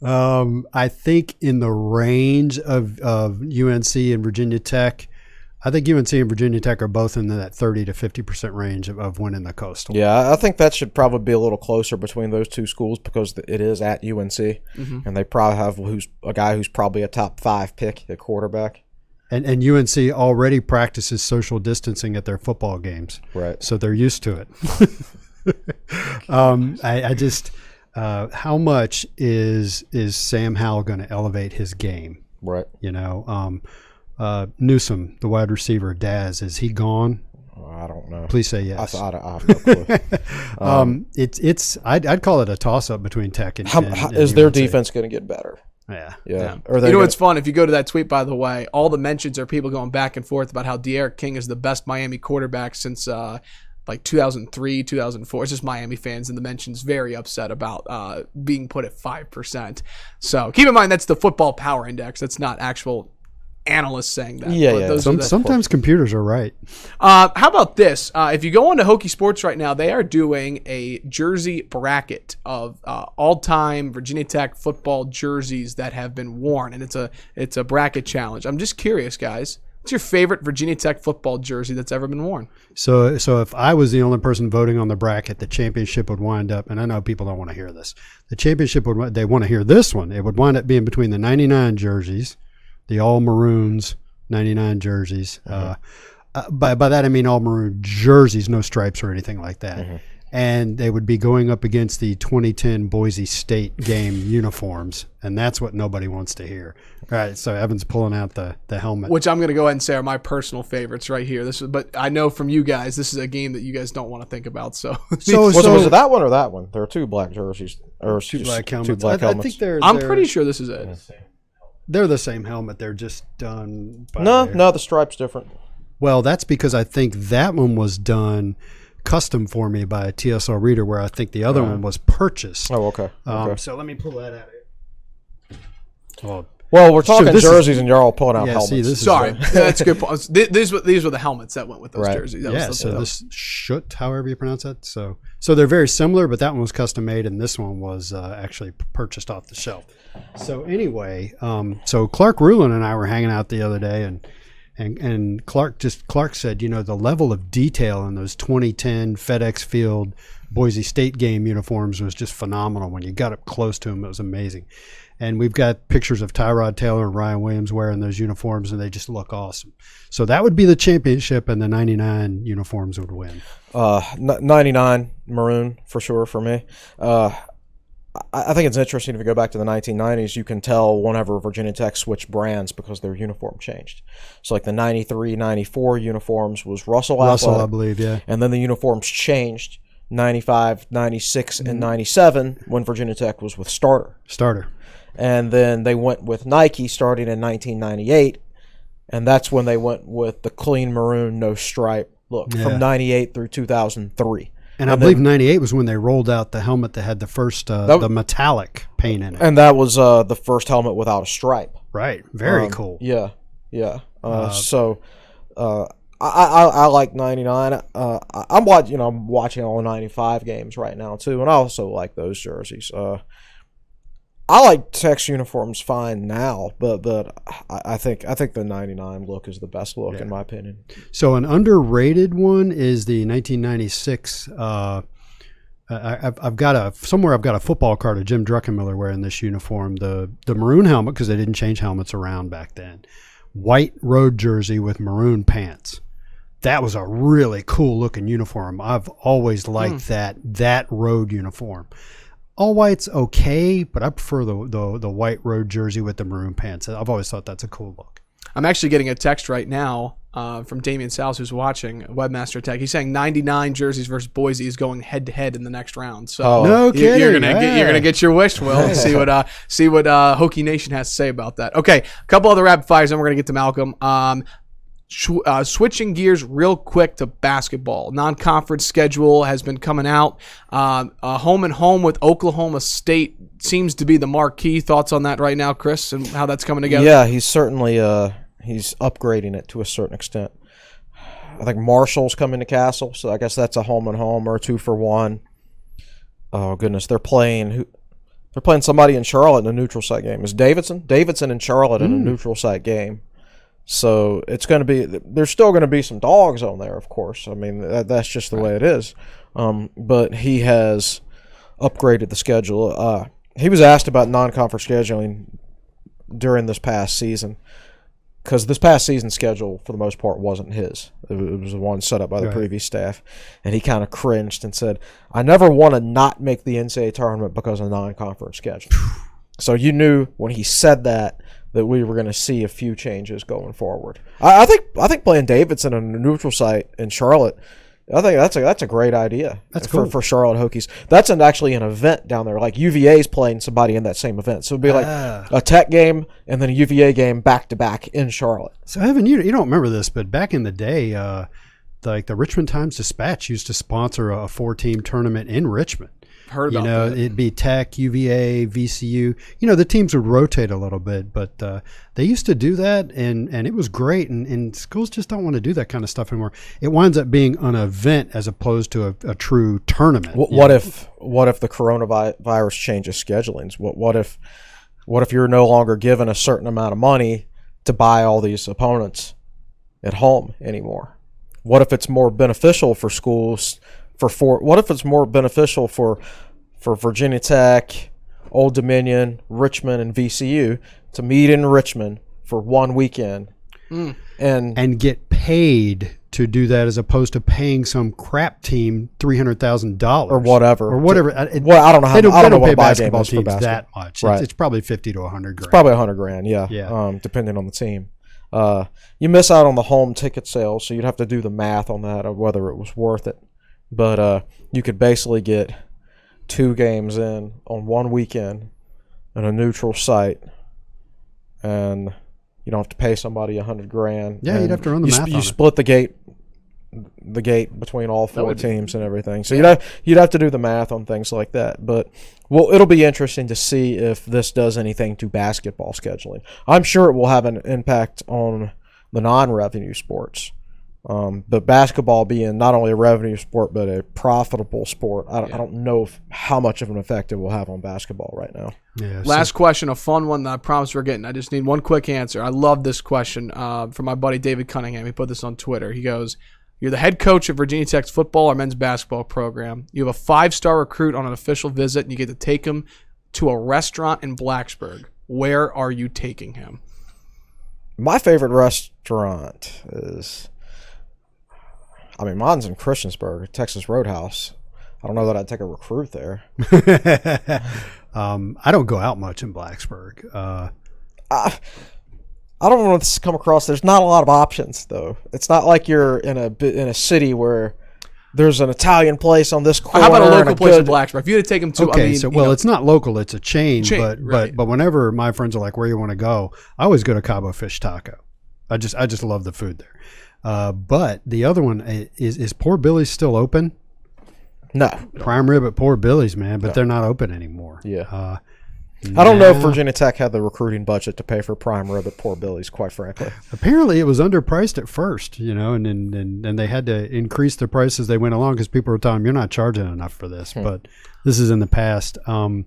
I think in the range of UNC and Virginia Tech, I think UNC and Virginia Tech are both in that 30 to 50% range of winning the Coastal. Yeah, I think that should probably be a little closer between those two schools because it is at UNC, and they probably have a guy who's probably a top 5 pick at quarterback. And UNC already practices social distancing at their football games. Right. So they're used to it. How much is Sam Howell going to elevate his game? Right. You know, Newsome, the wide receiver, Daz, is he gone? I don't know. Please say yes. I have no clue. I'd call it a toss-up between Tech and is their defense going to get better? Yeah. Or you know what's fun? If you go to that tweet, by the way, all the mentions are people going back and forth about how De'Aaron King is the best Miami quarterback since like 2003, 2004. It's just Miami fans in the mentions very upset about being put at 5%. So keep in mind that's the Football Power Index. That's not actual analysts saying that. Yeah. Sometimes computers are right. How about this? If you go on to Hokie Sports right now, they are doing a jersey bracket of all-time Virginia Tech football jerseys that have been worn, and it's a bracket challenge. I'm just curious, guys. What's your favorite Virginia Tech football jersey that's ever been worn? So if I was the only person voting on the bracket, the championship would wind up, and I know people don't want to hear this. The championship they want to hear this one. It would wind up being between the 99 jerseys, the all maroons 99 jerseys. By that I mean all maroon jerseys, no stripes or anything like that. And they would be going up against the 2010 Boise State game uniforms, and that's what nobody wants to hear. All right, so Evan's pulling out the helmet, which I'm going to go ahead and say are my personal favorites right here. But I know from you guys, this is a game that you guys don't want to think about. So was it that one or that one? There are two black jerseys or two black helmets. Two black helmets. I think I'm pretty sure this is it. They're the same helmet. They're just done. No, the stripe's different. Well, that's because I think that one was done custom for me by a TSL reader, where I think the other one was purchased. Oh, okay. So let me pull that out of here. Well, we're talking jerseys, and you're all pulling out helmets. See, Sorry, that's a good point. These were the helmets that went with those jerseys. This Schutt, however you pronounce that. So they're very similar, but that one was custom made, and this one was actually purchased off the shelf. So anyway, so Clark Rulin and I were hanging out the other day, and And Clark said, the level of detail in those 2010 FedEx Field Boise State game uniforms was just phenomenal. When you got up close to them, it was amazing. And we've got pictures of Tyrod Taylor and Ryan Williams wearing those uniforms, and they just look awesome. So that would be the championship, and the 99 uniforms would win. 99 maroon for sure for me. I think it's interesting if you go back to the 1990s, you can tell whenever Virginia Tech switched brands because their uniform changed. So like the 93, 94 uniforms was Russell, I believe, yeah. And then the uniforms changed 95, 96, and 97 when Virginia Tech was with Starter. And then they went with Nike starting in 1998, and that's when they went with the clean maroon, no stripe look from 98 through 2003. And I believe 98 was when they rolled out the helmet that had the first the metallic paint in it. And that was the first helmet without a stripe. Right. Very cool. Yeah. So I like 99. I'm watching all the 95 games right now too, and I also like those jerseys. I like Tech's uniforms fine now, but I think the 99 look is the best look in my opinion. So an underrated one is the 1996. I've got a football card of Jim Druckenmiller wearing this uniform. The maroon helmet, because they didn't change helmets around back then. White road jersey with maroon pants. That was a really cool looking uniform. I've always liked that road uniform. All white's okay, but I prefer the white road jersey with the maroon pants. I've always thought that's a cool look. I'm actually getting a text right now from Damian Sals, who's watching, Webmaster Tech. He's saying 99 jerseys versus Boise is going head-to-head in the next round. So no kidding. You're gonna get your wish, Will. See what Hokie Nation has to say about that. Okay, a couple other rapid fires, then we're gonna get to Malcolm. Switching gears real quick to basketball. Non-conference schedule has been coming out. Home and home with Oklahoma State seems to be the marquee. Thoughts on that right now, Chris, and how that's coming together? Yeah, he's certainly he's upgrading it to a certain extent. I think Marshall's coming to Castle, so I guess that's a home and home or a 2-for-1. Oh goodness, they're playing somebody in Charlotte in a neutral site game. Is Davidson in Charlotte in a neutral site game? So it's going to be. There's still going to be some dogs on there, of course. I mean, that's just the way it is. But he has upgraded the schedule. He was asked about non-conference scheduling during this past season, because this past season's schedule, for the most part, wasn't his. It was the one set up by the previous staff, and he kind of cringed and said, "I never want to not make the NCAA tournament because of non-conference schedule." So you knew when he said that we were going to see a few changes going forward. I think playing Davidson on a neutral site in Charlotte, I think that's a great idea. That's cool for Charlotte Hokies. That's actually an event down there. Like UVA's playing somebody in that same event, so it'd be like a Tech game and then a UVA game back to back in Charlotte. So Evan, you don't remember this, but back in the day, like the Richmond Times-Dispatch used to sponsor a 4-team tournament in Richmond. Heard about that. It'd be Tech, UVA, VCU. The teams would rotate a little bit, but they used to do that, and it was great. And schools just don't want to do that kind of stuff anymore. It winds up being an event as opposed to a true tournament. What if the coronavirus changes schedulings? What if you're no longer given a certain amount of money to buy all these opponents at home anymore? What if it's more beneficial for schools? What if it's more beneficial for Virginia Tech, Old Dominion, Richmond, and VCU to meet in Richmond for one weekend and get paid to do that, as opposed to paying some crap team $300,000 or whatever? I don't know how. They I don't know pay what basketball teams that much. Right. It's probably $50,000 to $100,000. It's probably $100,000. Yeah. Depending on the team. You miss out on the home ticket sales, so you'd have to do the math on that of whether it was worth it. But you could basically get 2 games in on one weekend in a neutral site, and you don't have to pay somebody $100,000. Yeah, you'd have to run the math. You split the gate between all 4 teams and everything. So you'd have to do the math on things like that. But it'll be interesting to see if this does anything to basketball scheduling. I'm sure it will have an impact on the non-revenue sports. But basketball being not only a revenue sport but a profitable sport, I don't know how much of an effect it will have on basketball right now. Yeah. Last question, a fun one that I promise we're getting. I just need one quick answer. I love this question from my buddy David Cunningham. He put this on Twitter. He goes, "You're the head coach of Virginia Tech's football or men's basketball program. You have a 5-star recruit on an official visit, and you get to take him to a restaurant in Blacksburg. Where are you taking him?" My favorite restaurant is, mine's in Christiansburg, Texas Roadhouse. I don't know that I'd take a recruit there. I don't go out much in Blacksburg. I don't want this to come across. There's not a lot of options, though. It's not like you're in a city where there's an Italian place on this corner. How about a local place in Blacksburg? If you had to take him to, okay, it's not local; it's a chain. Right. But whenever my friends are like, "Where you want to go?" I always go to Cabo Fish Taco. I just love the food there. But the other one is Poor Billy's still open? No. Prime rib at Poor Billy's, man, but they're not open anymore. Yeah. I don't know if Virginia Tech had the recruiting budget to pay for prime rib at Poor Billy's, quite frankly. Apparently, it was underpriced at first, and then they had to increase the price as they went along because people were telling them, "You're not charging enough for this." But this is in the past. I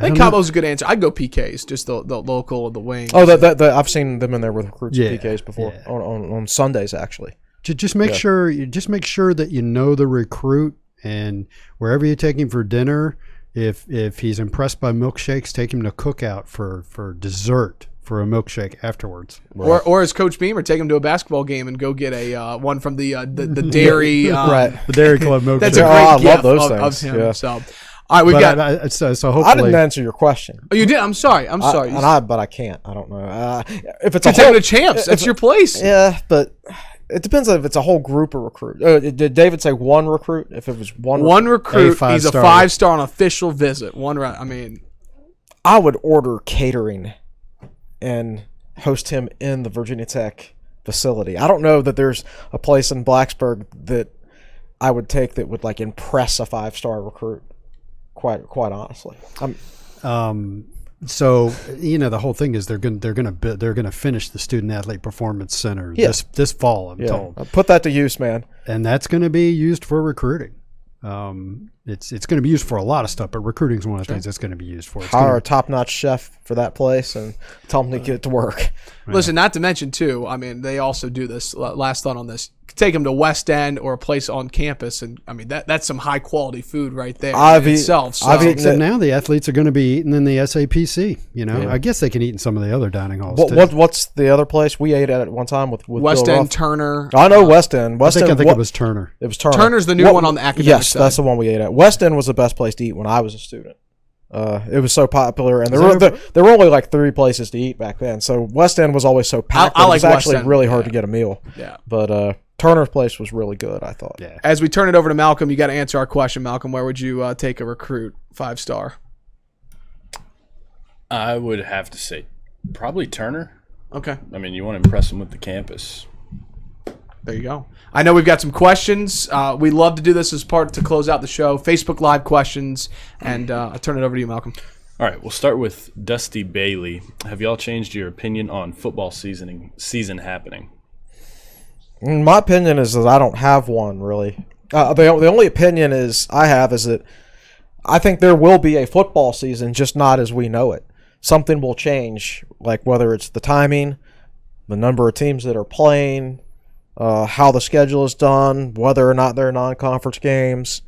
think Cabo's a good answer. I'd go PK's, just the local of the wings. Oh, I've seen them in there with recruits at PK's before on Sundays actually. Just make sure that you know the recruit, and wherever you take him for dinner, if he's impressed by milkshakes, take him to Cookout for dessert for a milkshake afterwards. Right. Or as Coach Beamer, take him to a basketball game and go get a one from the dairy right, the Dairy Club milkshake. That's a great I gift love those things. of him. Yeah. So. All right, so hopefully I didn't answer your question. Oh, you did. I'm sorry. But I can't. I don't know. If it's a whole, champs, that's your place. Yeah, but it depends on if it's a whole group of recruits. Did David say one recruit? If it was one recruit, he's a 5-star on official visit. I would order catering and host him in the Virginia Tech facility. I don't know that there's a place in Blacksburg that I would take that would impress a 5-star recruit. Quite honestly, so the whole thing is they're gonna finish the Student Athlete Performance Center this fall. I'm told. Put that to use, man. And that's going to be used for recruiting. It's going to be used for a lot of stuff, but recruiting is one of the things that's going to be used for. Hire a top-notch chef for that place and tell them to get it to work. Listen, not to mention too, they also do this. Last thought on this: take them to West End or a place on campus, and that's some high-quality food right there itself. So. Except now the athletes are going to be eating in the SAPC. I guess they can eat in some of the other dining halls. What's the other place we ate at one time with West Bill End, Ruff? Turner? I know West End. I think it was Turner. It was Turner. Turner's the new one on the academic side. Yes, that's the one we ate at. West End was the best place to eat when I was a student. It was so popular, and there were only 3 places to eat back then. So West End was always so packed. It was actually really hard to get a meal. Yeah, but Turner's place was really good, I thought. Yeah. As we turn it over to Malcolm, you got to answer our question, Malcolm. Where would you take a recruit 5-star? I would have to say probably Turner. Okay. You want to impress him with the campus. There you go. I know we've got some questions. We love to do this as part to close out the show. Facebook Live questions, and I'll turn it over to you, Malcolm. All right, we'll start with Dusty Bailey. Have y'all changed your opinion on football season happening? My opinion is that I don't have one, really. The only opinion I have is that I think there will be a football season, just not as we know it. Something will change, whether it's the timing, the number of teams that are playing, how the schedule is done, whether or not they're non-conference games.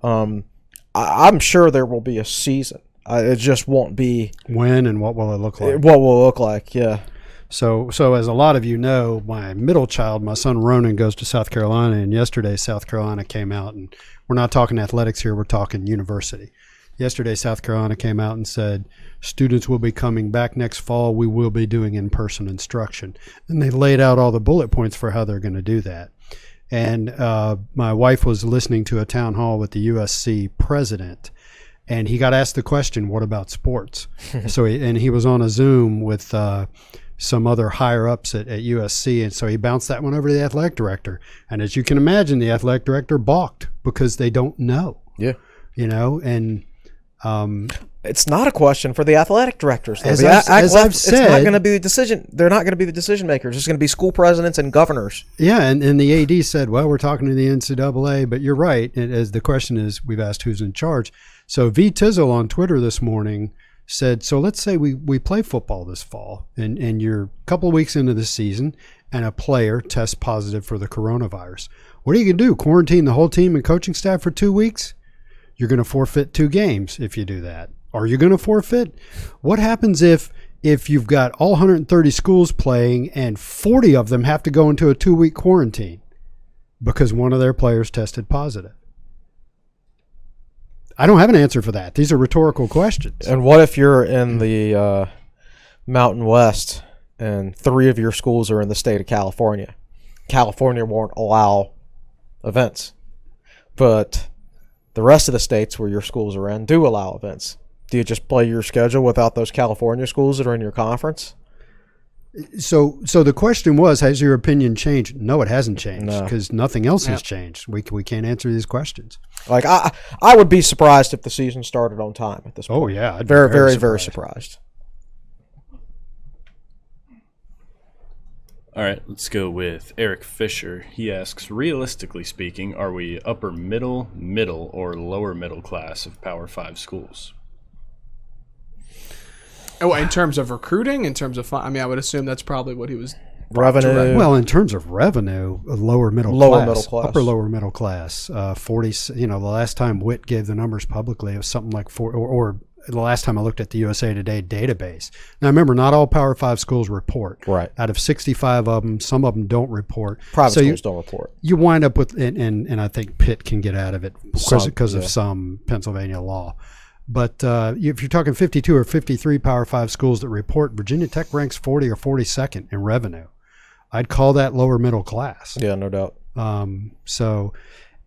I'm sure there will be a season. It just won't be when and what will it look like. What will it look like? Yeah. So as a lot of you know, my middle child, my son Ronan, goes to South Carolina, and yesterday South Carolina came out, and we're not talking athletics here, we're talking university. Yesterday South Carolina came out and said students will be coming back next fall. We will be doing in-person instruction. And they laid out all the bullet points for how they're going to do that. And my wife was listening to a town hall with the USC president, and he got asked the question, what about sports? He was on a Zoom with some other higher ups at USC, and so he bounced that one over to the athletic director. And as you can imagine, the athletic director balked because they don't know. Yeah. And It's not a question for the athletic directors. As I've said, it's not going to be the decision. They're not going to be the decision makers. It's going to be school presidents and governors. Yeah, and the AD said, well, we're talking to the NCAA, but you're right. As the question is, we've asked who's in charge. So V. Tizzle on Twitter this morning said, so let's say we play football this fall, and you're a couple of weeks into the season, and a player tests positive for the coronavirus. What are you going to do, quarantine the whole team and coaching staff for 2 weeks? You're going to forfeit 2 games if you do that. Are you going to forfeit? What happens if you've got all 130 schools playing and 40 of them have to go into a 2-week quarantine because one of their players tested positive? I don't have an answer for that. These are rhetorical questions. And what if you're in the Mountain West and 3 of your schools are in the state of California? California won't allow events, but the rest of the states where your schools are in do allow events. Do you just play your schedule without those California schools that are in your conference? So the question was, has your opinion changed? No, it hasn't changed because nothing else has changed. We can't answer these questions. Like I would be surprised if the season started on time at this point. Oh yeah, I'd be very surprised. All right, let's go with Eric Fisher. He asks, realistically speaking, are we upper middle, or lower middle class of Power 5 schools? Oh, in terms of recruiting, in terms of I would assume that's probably what he was. Revenue. Well, in terms of revenue, lower middle class, upper lower middle class. 40. The last time Witt gave the numbers publicly, it was something like 4, or the last time I looked at the USA Today database. Now, remember, not all Power 5 schools report. Right. Out of 65 of them, some of them don't report. Private schools don't report. You wind up with, and I think Pitt can get out of it because of some Pennsylvania law. But if you're talking 52 or 53 Power 5 schools that report, Virginia Tech ranks 40 or 42nd in revenue. I'd call that lower middle class. Yeah, no doubt.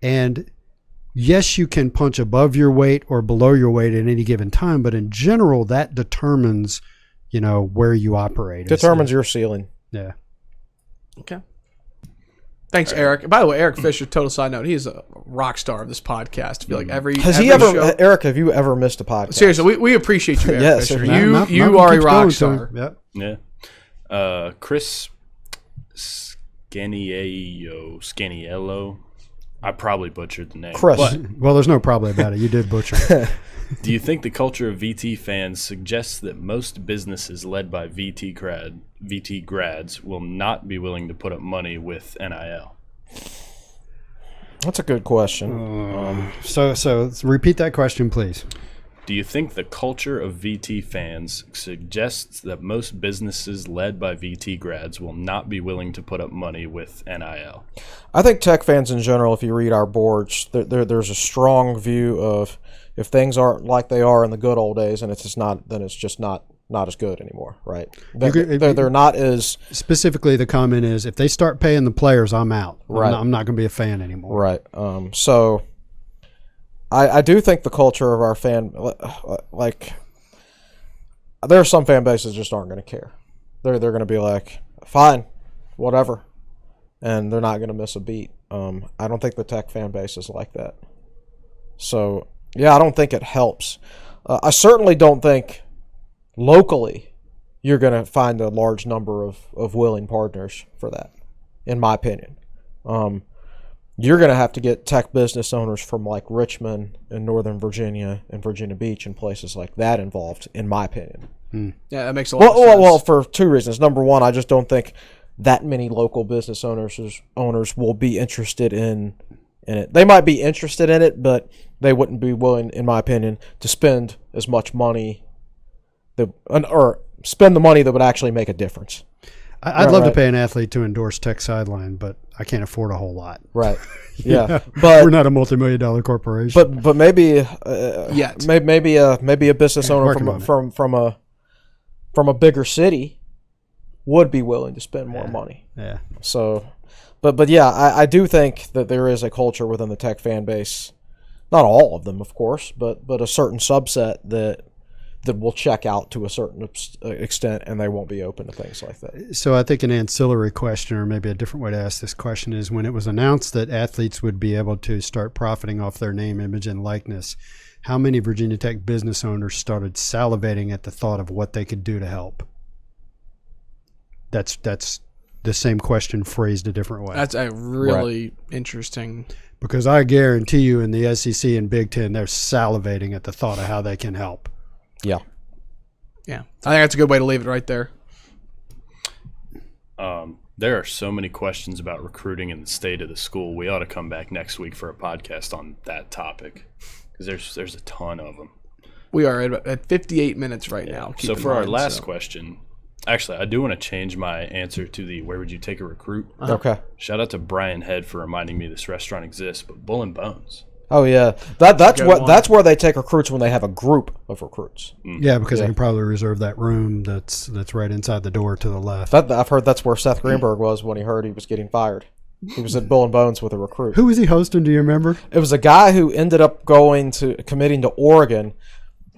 And yes, you can punch above your weight or below your weight at any given time, but in general, that determines, where you operate. Determines your ceiling. Yeah. Okay. Thanks, Eric. By the way, Eric Fisher, total side note, he's a rock star of this podcast. I feel like every show, Eric, have you ever missed a podcast? Seriously, we appreciate you, Eric Yes, Fisher. sir. You are a rock star. Yep. Yeah. Chris Scaniello. I probably butchered the name. Chris. But Well, there's no probably about it. You did butcher it. do you think the culture of VT fans suggests that most businesses led by VT grads will not be willing to put up money with NIL? That's a good question. So repeat that question, please. Do you think the culture of VT fans suggests that most businesses led by VT grads will not be willing to put up money with NIL? I think Tech fans in general, if you read our boards, there's a strong view of if things aren't like they are in the good old days, and then it's just not as good anymore, right? They're not as specifically. The comment is, if they start paying the players, I'm out. Right. I'm not going to be a fan anymore. Right. So I do think the culture of our fan, like, there are some fan bases just aren't going to care. They're going to be like, fine, whatever, and they're not going to miss a beat. I don't think the Tech fan base is like that. So yeah, I don't think it helps. I certainly don't think locally you're going to find a large number of willing partners for that, in my opinion. You're going to have to get Tech business owners from like Richmond and Northern Virginia and Virginia Beach and places like that involved, in my opinion. Yeah, that makes a lot of sense. Well, for 2 reasons. Number one, I just don't think that many local business owners will be interested in it. They might be interested in it, but they wouldn't be willing, in my opinion, to spend as much money or spend the money that would actually make a difference. I'd love to pay an athlete to endorse Tech Sideline, but I can't afford a whole lot. Right. Yeah. But we're not a multi-million-dollar corporation. But maybe maybe a business owner from a bigger city would be willing to spend more money. Yeah. So, but yeah, I do think that there is a culture within the Tech fan base, not all of them, of course, but a certain subset that that will check out to a certain extent, and they won't be open to things like that. So I think an ancillary question, or maybe a different way to ask this question, is when it was announced that athletes would be able to start profiting off their name, image, and likeness, how many Virginia Tech business owners started salivating at the thought of what they could do to help? That's the same question phrased a different way. That's a really interesting. Because I guarantee you in the SEC and Big Ten, they're salivating at the thought of how they can help. Yeah. Yeah. I think that's a good way to leave it right there. There are so many questions about recruiting in the state of the school. We ought to come back next week for a podcast on that topic because there's a ton of them. We are at 58 minutes right now. So for our last question, actually, I do want to change my answer to the where would you take a recruit? Okay. Shout out to Brian Head for reminding me this restaurant exists, but Bull and Bones. Oh yeah, that's where they take recruits when they have a group of recruits. Yeah, because they can probably reserve that room that's right inside the door to the left. I've heard that's where Seth Greenberg was when he heard he was getting fired. He was at Bull and Bones with a recruit. Who was he hosting? Do you remember? It was a guy who ended up committing to Oregon.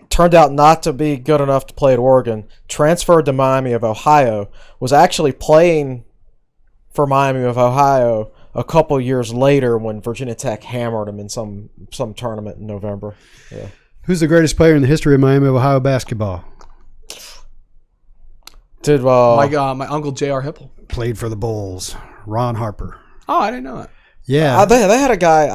Turned out not to be good enough to play at Oregon. Transferred to Miami of Ohio. Was actually playing for Miami of Ohio a couple years later when Virginia Tech hammered him in some tournament in November. Yeah. Who's the greatest player in the history of Miami of Ohio basketball? My uncle J.R. Hipple Played for the Bulls. Ron Harper. Oh, I didn't know that. Yeah. They had a guy.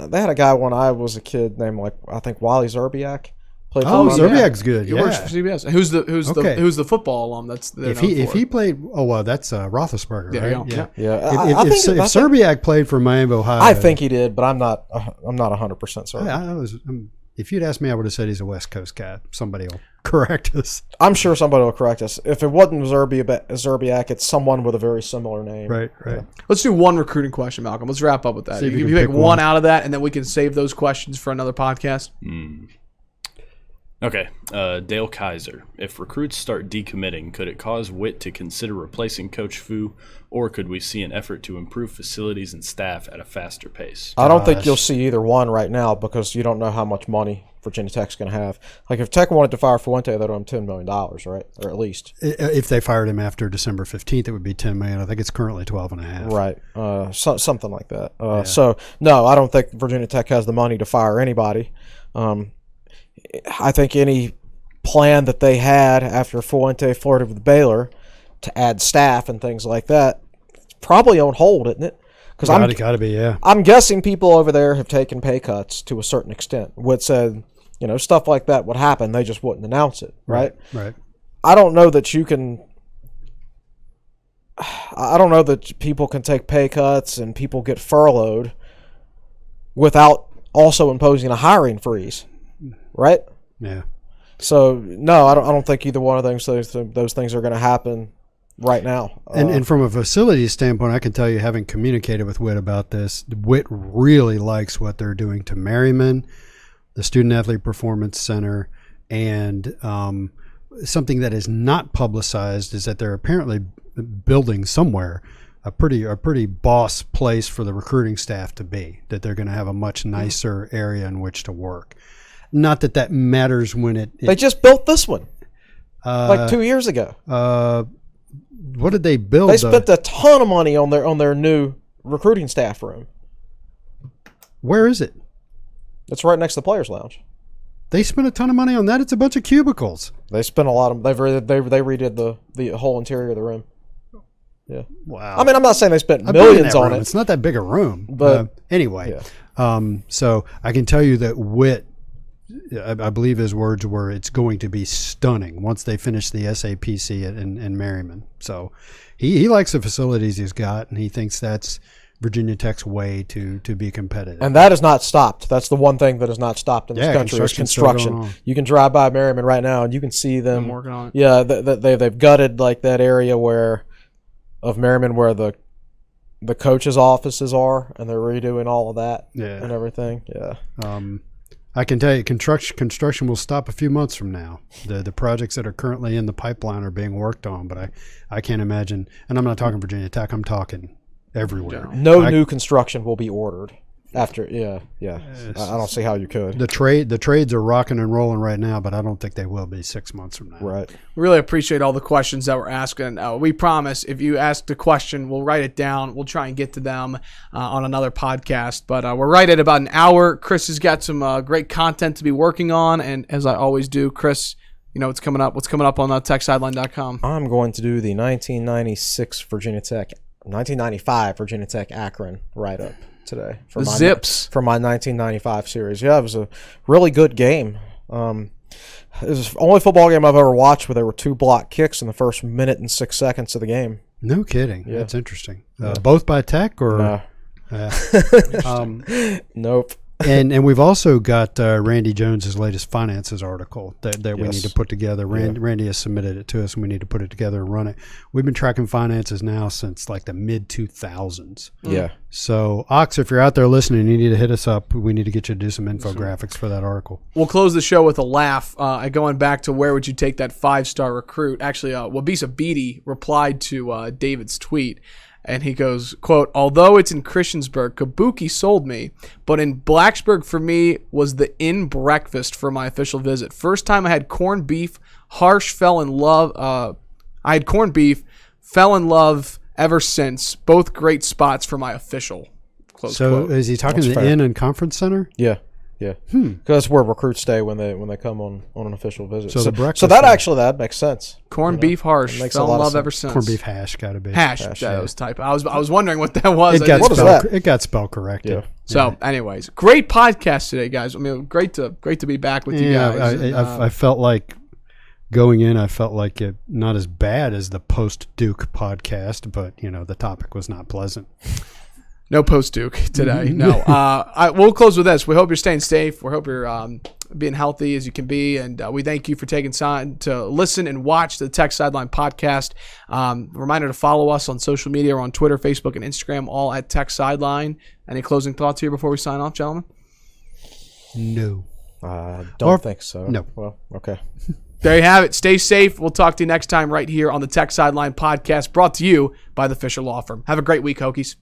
They had a guy when I was a kid named I think Wally Zerbiak. Zerbiak's good. He works for CBS. Who's the football alum? That's if he played. Oh well, that's Roethlisberger. There right? you go. Yeah. If Zerbiak played for Miami, Ohio, I think he did, but I'm not 100% certain. If you'd asked me, I would have said he's a West Coast guy. Somebody will correct us. I'm sure somebody will correct us. If it wasn't Zerbiak, it's someone with a very similar name. Right. Yeah. Let's do one recruiting question, Malcolm. Let's wrap up with that. You can pick one out of that, and then we can save those questions for another podcast. Okay, Dale Kaiser. If recruits start decommitting, could it cause Witt to consider replacing Coach Fu, or could we see an effort to improve facilities and staff at a faster pace? I don't think you'll see either one right now because you don't know how much money Virginia Tech's going to have. Like if Tech wanted to fire Fuente, they'd owe him $10 million, right? Or at least. If they fired him after December 15th, it would be $10 million. I think it's currently $12.5. Right. Something like that. So, no, I don't think Virginia Tech has the money to fire anybody. I think any plan that they had after Fuente flirted with Baylor to add staff and things like that, it's probably on hold, isn't it? Because got to be, yeah. I'm guessing people over there have taken pay cuts to a certain extent. Would said, stuff like that would happen. They just wouldn't announce it, right? Right. I don't know that you can. I don't know that people can take pay cuts and people get furloughed without also imposing a hiring freeze. Right? Yeah. So no, I don't think either one of those things are going to happen right now. And from a facilities standpoint, I can tell you, having communicated with Witt about this, Witt really likes what they're doing to Merriman, the Student Athlete Performance Center, and something that is not publicized is that they're apparently building somewhere a pretty boss place for the recruiting staff to be. That they're going to have a much nicer area in which to work. Not that matters when they just built this one like 2 years ago. What did they build? They spent a ton of money on their new recruiting staff room. Where is it? It's right next to the Players Lounge. They spent a ton of money on that. It's a bunch of cubicles. They spent a lot of. They redid the whole interior of the room. Yeah. Wow. I mean, I'm not saying they spent millions on it. It's not that big a room. But anyway, yeah. So I can tell you that Witt, I believe his words were, it's going to be stunning once they finish the SAPC in Merriman. So he likes the facilities he's got, and he thinks that's Virginia Tech's way to be competitive. And that has not stopped. That's the one thing that has not stopped in this country is construction. You can drive by Merriman right now, and you can see them working on it. Yeah, they've gutted like that area of Merriman where the coaches' offices are, and they're redoing all of that and everything. Yeah. I can tell you, construction will stop a few months from now. The projects that are currently in the pipeline are being worked on, but I can't imagine. And I'm not talking Virginia Tech. I'm talking everywhere. No new construction will be ordered After, yeah. I don't see how you could. The trades are rocking and rolling right now, but I don't think they will be 6 months from now. Right. Really appreciate all the questions that we're asking. We promise if you ask the question, we'll write it down. We'll try and get to them on another podcast. But we're right at about an hour. Chris has got some great content to be working on. And as I always do, Chris, you know what's coming up. What's coming up on techsideline.com? I'm going to do the 1995 Virginia Tech Akron write-up today. For my Zips. For my 1995 series. Yeah, it was a really good game. It was the only football game I've ever watched where there were 2 block kicks in the first minute and 6 seconds of the game. No kidding. Yeah. That's interesting. Both by Tech or? No. Nope. And we've also got Randy Jones's latest finances article that we need to put together. Randy has submitted it to us, and we need to put it together and run it. We've been tracking finances now since like the mid-2000s. Yeah. So, Ox, if you're out there listening, you need to hit us up. We need to get you to do some infographics for that article. We'll close the show with a laugh. Going back to where would you take that 5-star recruit? Actually, Wabisa Beatty replied to David's tweet. And he goes, quote, although it's in Christiansburg, Kabuki sold me, but in Blacksburg for me was the inn breakfast for my official visit. First time I had corned beef, fell in love ever since. Both great spots for my official. Close quote. Is he talking That's the fair. inn and conference center? Yeah. Because that's where recruits stay when they come on an official visit. So the breakfast so that makes sense. Corned beef harsh. Makes Fell a lot in of love sense. ever since. Corned beef hash got to be. Hash. Hash, That yeah. was type. I was wondering what that was. It got What is spelled. that? It got spelled corrected. Yeah. So, anyways, great podcast today, guys. I mean, great to be back with you guys. I felt like going in. I felt like it not as bad as the post Duke podcast, but the topic was not pleasant. No post Duke today. No. We'll close with this. We hope you're staying safe. We hope you're being healthy as you can be. And we thank you for taking time to listen and watch the Tech Sideline podcast. Reminder to follow us on social media. We're on Twitter, Facebook, and Instagram, all at Tech Sideline. Any closing thoughts here before we sign off, gentlemen? No. Don't think so. No. Well, okay. There you have it. Stay safe. We'll talk to you next time right here on the Tech Sideline podcast, brought to you by the Fisher Law Firm. Have a great week, Hokies.